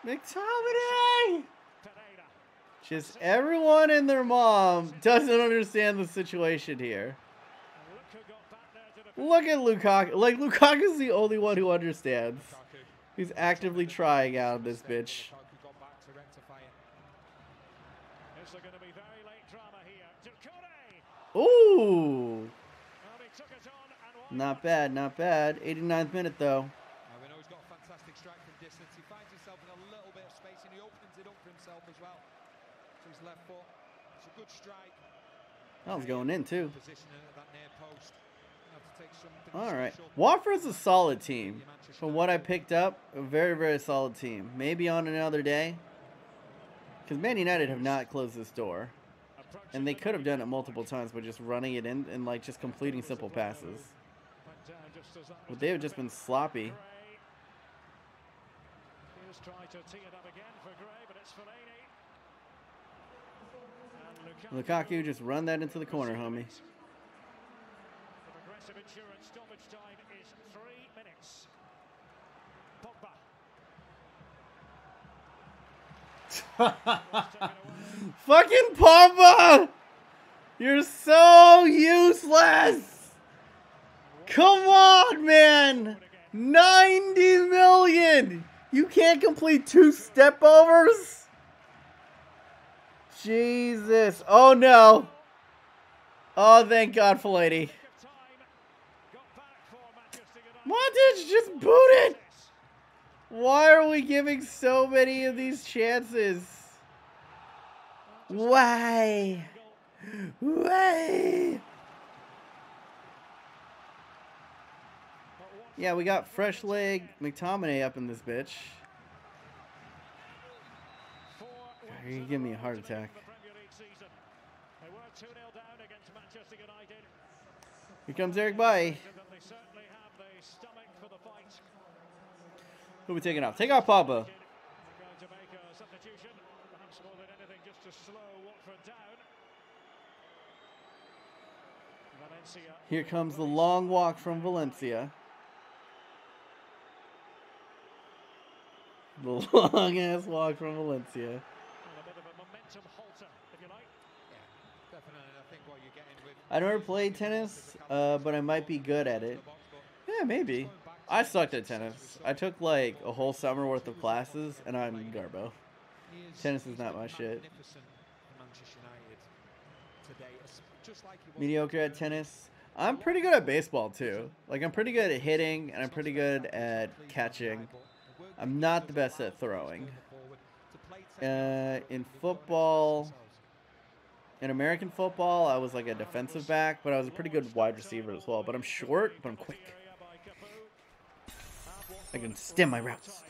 McTominay! Just everyone and their mom doesn't understand the situation here. Look at Lukaku. Like, Lukaku's the only one who understands. He's actively trying out this bitch. Ooh. Not bad, not bad. 89th minute, though. We know he's got a fantastic strike from distance. He finds himself in a little bit of space and he opens it up for himself as well. To his left foot. It's a good strike. That was going in, too. Positioning at that near post. All right. Watford's a solid team. From what I picked up, a very, very solid team. Maybe on another day. Because Man United have not closed this door. And they could have done it multiple times by just running it in and, like, just completing simple passes. But they have just been sloppy. Lukaku just run that into the corner, homie. Insurance stoppage time is 3 minutes. Pogba. Fucking Pogba! You're so useless! Come on, man! 90 million! You can't complete 2 step overs? Jesus. Oh no. Oh, thank God for Lady. Montage, just boot it! Why are we giving so many of these chances? Why? Why? Yeah, we got fresh leg McTominay up in this bitch. You're gonna give me a heart attack. Here comes Eric Bailly. Who are we taking out? Take out Pogba. Here comes the long walk from Valencia. The long ass walk from Valencia. I never played tennis, but I might be good at it. Yeah, maybe. I sucked at tennis. I took like a whole summer worth of classes, and I'm garbo. Tennis is not my shit. Mediocre at tennis. I'm pretty good at baseball too. Like, I'm pretty good at hitting, and I'm pretty good at catching. I'm not the best at throwing. In football, in American football, I was like a defensive back, but I was a pretty good wide receiver as well. But I'm short, but I'm quick. I can stem my routes.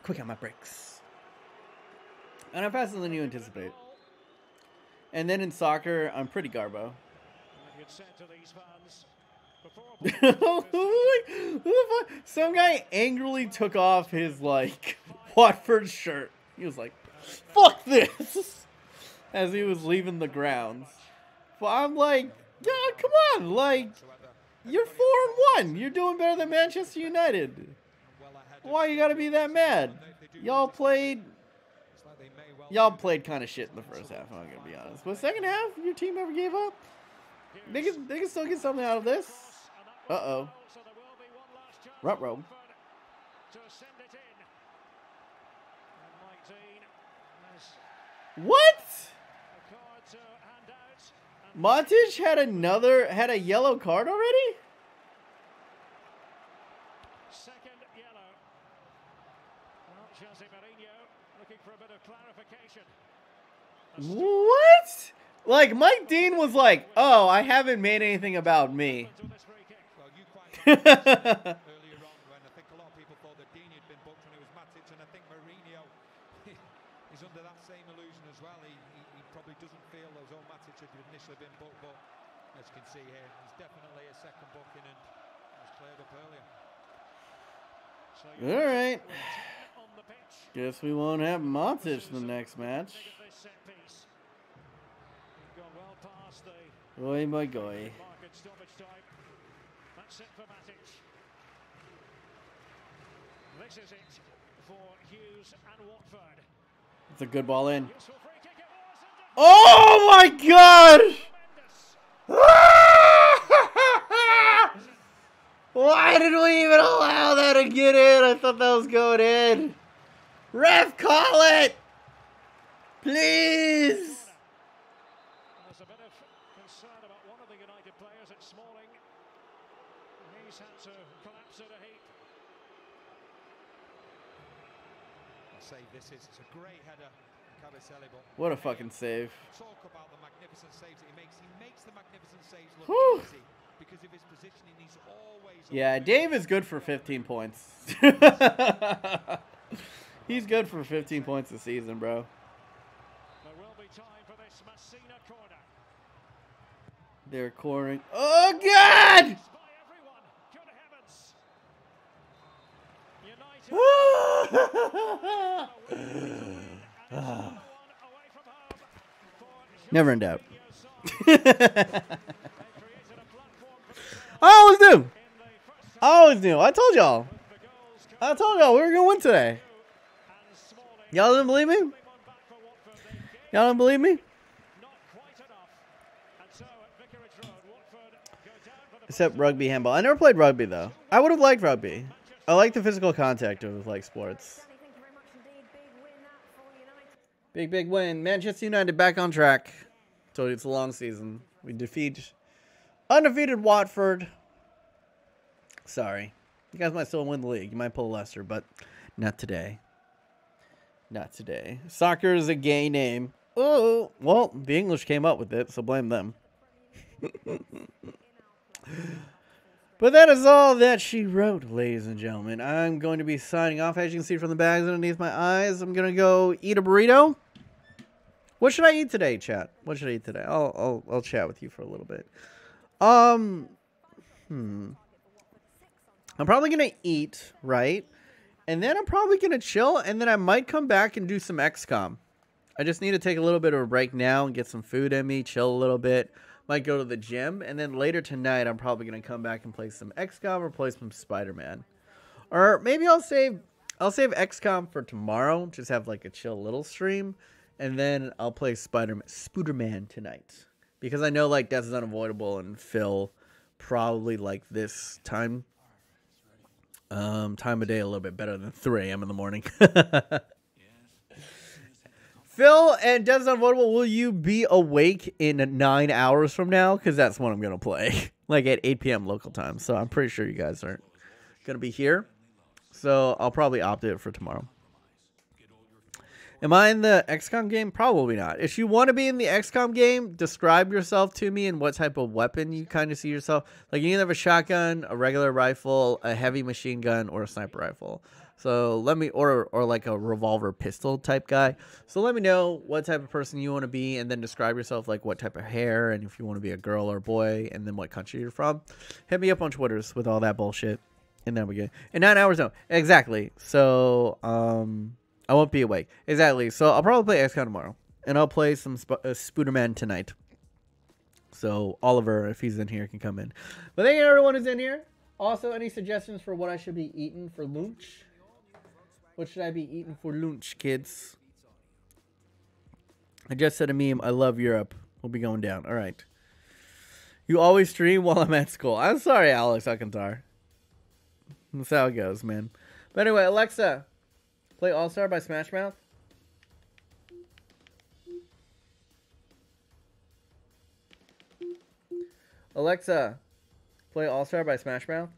Quick on my breaks. And I'm faster than you anticipate. And then in soccer, I'm pretty garbo. Some guy angrily took off his, like, Watford shirt. He was like, fuck this! as he was leaving the grounds. But I'm like, yeah, come on, like, you're 4-1. You're doing better than Manchester United. Why you gotta be that mad? Y'all played kind of shit in the first half, I'm gonna be honest. But second half, your team never gave up. They can still get something out of this. Uh-oh. Ruh-roh. What? Montage had a yellow card already? Second yellow. Well, Jose Mourinho looking for a bit of clarification. What? Like, Mike Dean was like, oh, I haven't made anything about me. Well, you quite earlier on when I think a lot of people thought that Dean had been booked when it was Matic, and I think Mourinho is under that same illusion as well. He probably doesn't feel as though Matic had initially been booked, but as you can see here, there's definitely a second booking and it was cleared up earlier. All right. Guess we won't have Montage the next match. Oi, my guy. That's it for Matic. This is it for Hughes and Watford. It's a good ball in. Oh my god! Why did we even allow that to get in? I thought that was going in. Ref, call it! Please! There's a bit of concern about one of the United players at Smalling. He's had to collapse in a heap. I'll say this is a great header, Cabaselli, but What a fucking save. talk about the magnificent saves that he makes. He makes the magnificent saves look Whew. easy because of his positioning. He's always Yeah, Dave is good for 15 points. He's good for 15 points a season, bro. There will be time for this Messina corner. They're cornering. Oh, God! By everyone. Good heavens. United. Away from home for Never in doubt. Jorginho's side. They created a platform for themselves I always do. in the first half. I always do. I told y'all. The goals come I told y'all we were going to win today. and Smalling. Y'all didn't believe me? One back for Watford. They gave Y'all didn't believe me? not quite enough. And so at Vicarage Road, Watford go down for the Except rugby handball. I never played rugby, though. I would have liked rugby. I like the physical contact of, like, sports. Big win. Manchester United back on track. Told you it's a long season. We defeat undefeated Watford. Sorry. You guys might still win the league. You might pull Leicester, but not today. Not today. Soccer is a gay name. Oh, well, the English came up with it, so blame them. But that is all that she wrote, ladies and gentlemen. I'm going to be signing off. As you can see from the bags underneath my eyes, I'm going to go eat a burrito. What should I eat today, chat? What should I eat today? I'll chat with you for a little bit. I'm probably going to eat, right? And then I'm probably going to chill, and then I might come back and do some XCOM. I just need to take a little bit of a break now and get some food in me, chill a little bit. Might go to the gym, and then later tonight I'm probably going to come back and play some XCOM or play some Spider-Man. Or maybe I'll save XCOM for tomorrow, just have like a chill little stream, and then I'll play Spider-Man tonight. Because I know like Death is Unavoidable and Phil probably like this time of day a little bit better than 3 a.m. in the morning. Phil and Death is Unavoidable, will you be awake in 9 hours from now? Because that's when I'm going to play. Like at 8 p.m. local time. So I'm pretty sure you guys aren't going to be here. So I'll probably opt it for tomorrow. Am I in the XCOM game? Probably not. If you want to be in the XCOM game, describe yourself to me and what type of weapon you kind of see yourself. Like you either have a shotgun, a regular rifle, a heavy machine gun, or a sniper rifle. So let me, or like a revolver pistol type guy. So let me know what type of person you want to be, and then describe yourself, like what type of hair, and if you want to be a girl or a boy, and then what country you're from. Hit me up on Twitters with all that bullshit, and then we get in 9 hours. No, exactly. So I won't be awake. Exactly. So I'll probably play XCOM tomorrow. and I'll play some Spooderman tonight. So Oliver, if he's in here, can come in. But thank you everyone who's in here. Also, any suggestions for what I should be eating for lunch? What should I be eating for lunch, kids? I just said a meme. I love Europe. We'll be going down. All right. You always stream while I'm at school. I'm sorry, Alex Alcantar. That's how it goes, man. But anyway, Alexa, play All-Star by Smash Mouth. Alexa, play All-Star by Smash Mouth.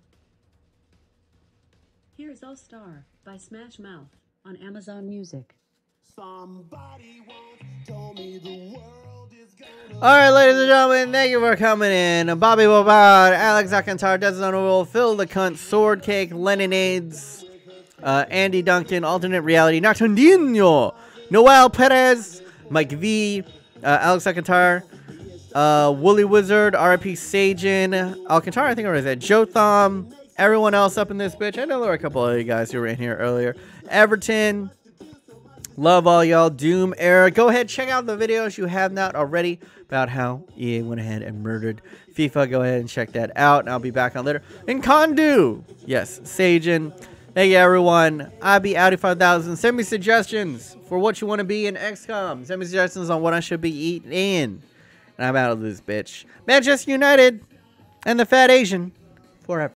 Here's All-Star by Smash Mouth on Amazon Music. Somebody once told me the world is gonna... Alright, ladies and gentlemen, thank you for coming in. Bobby Bobad, Alex Alcantar, Desert Will, Phil the Cunt, Sword Cake, Leninades, Andy Duncan, Alternate Reality, Nartondino, Noel Perez, Mike V, Alex Alcantar, Woolly Wizard, RIP Sajin, Alcantara, I think I already said, Jotham, everyone else up in this bitch. I know there were a couple of you guys who were in here earlier. Everton, love all y'all. Doom Era. Go ahead, check out the videos you have not already about how EA went ahead and murdered FIFA. Go ahead and check that out, and I'll be back on later. And Kondu, yes, Sajin. Thank you, everyone. I'll be Audi 5000. Send me suggestions for what you want to be in XCOM. Send me suggestions on what I should be eating in. And I'm out of this bitch. Manchester United and the Fat Asian forever.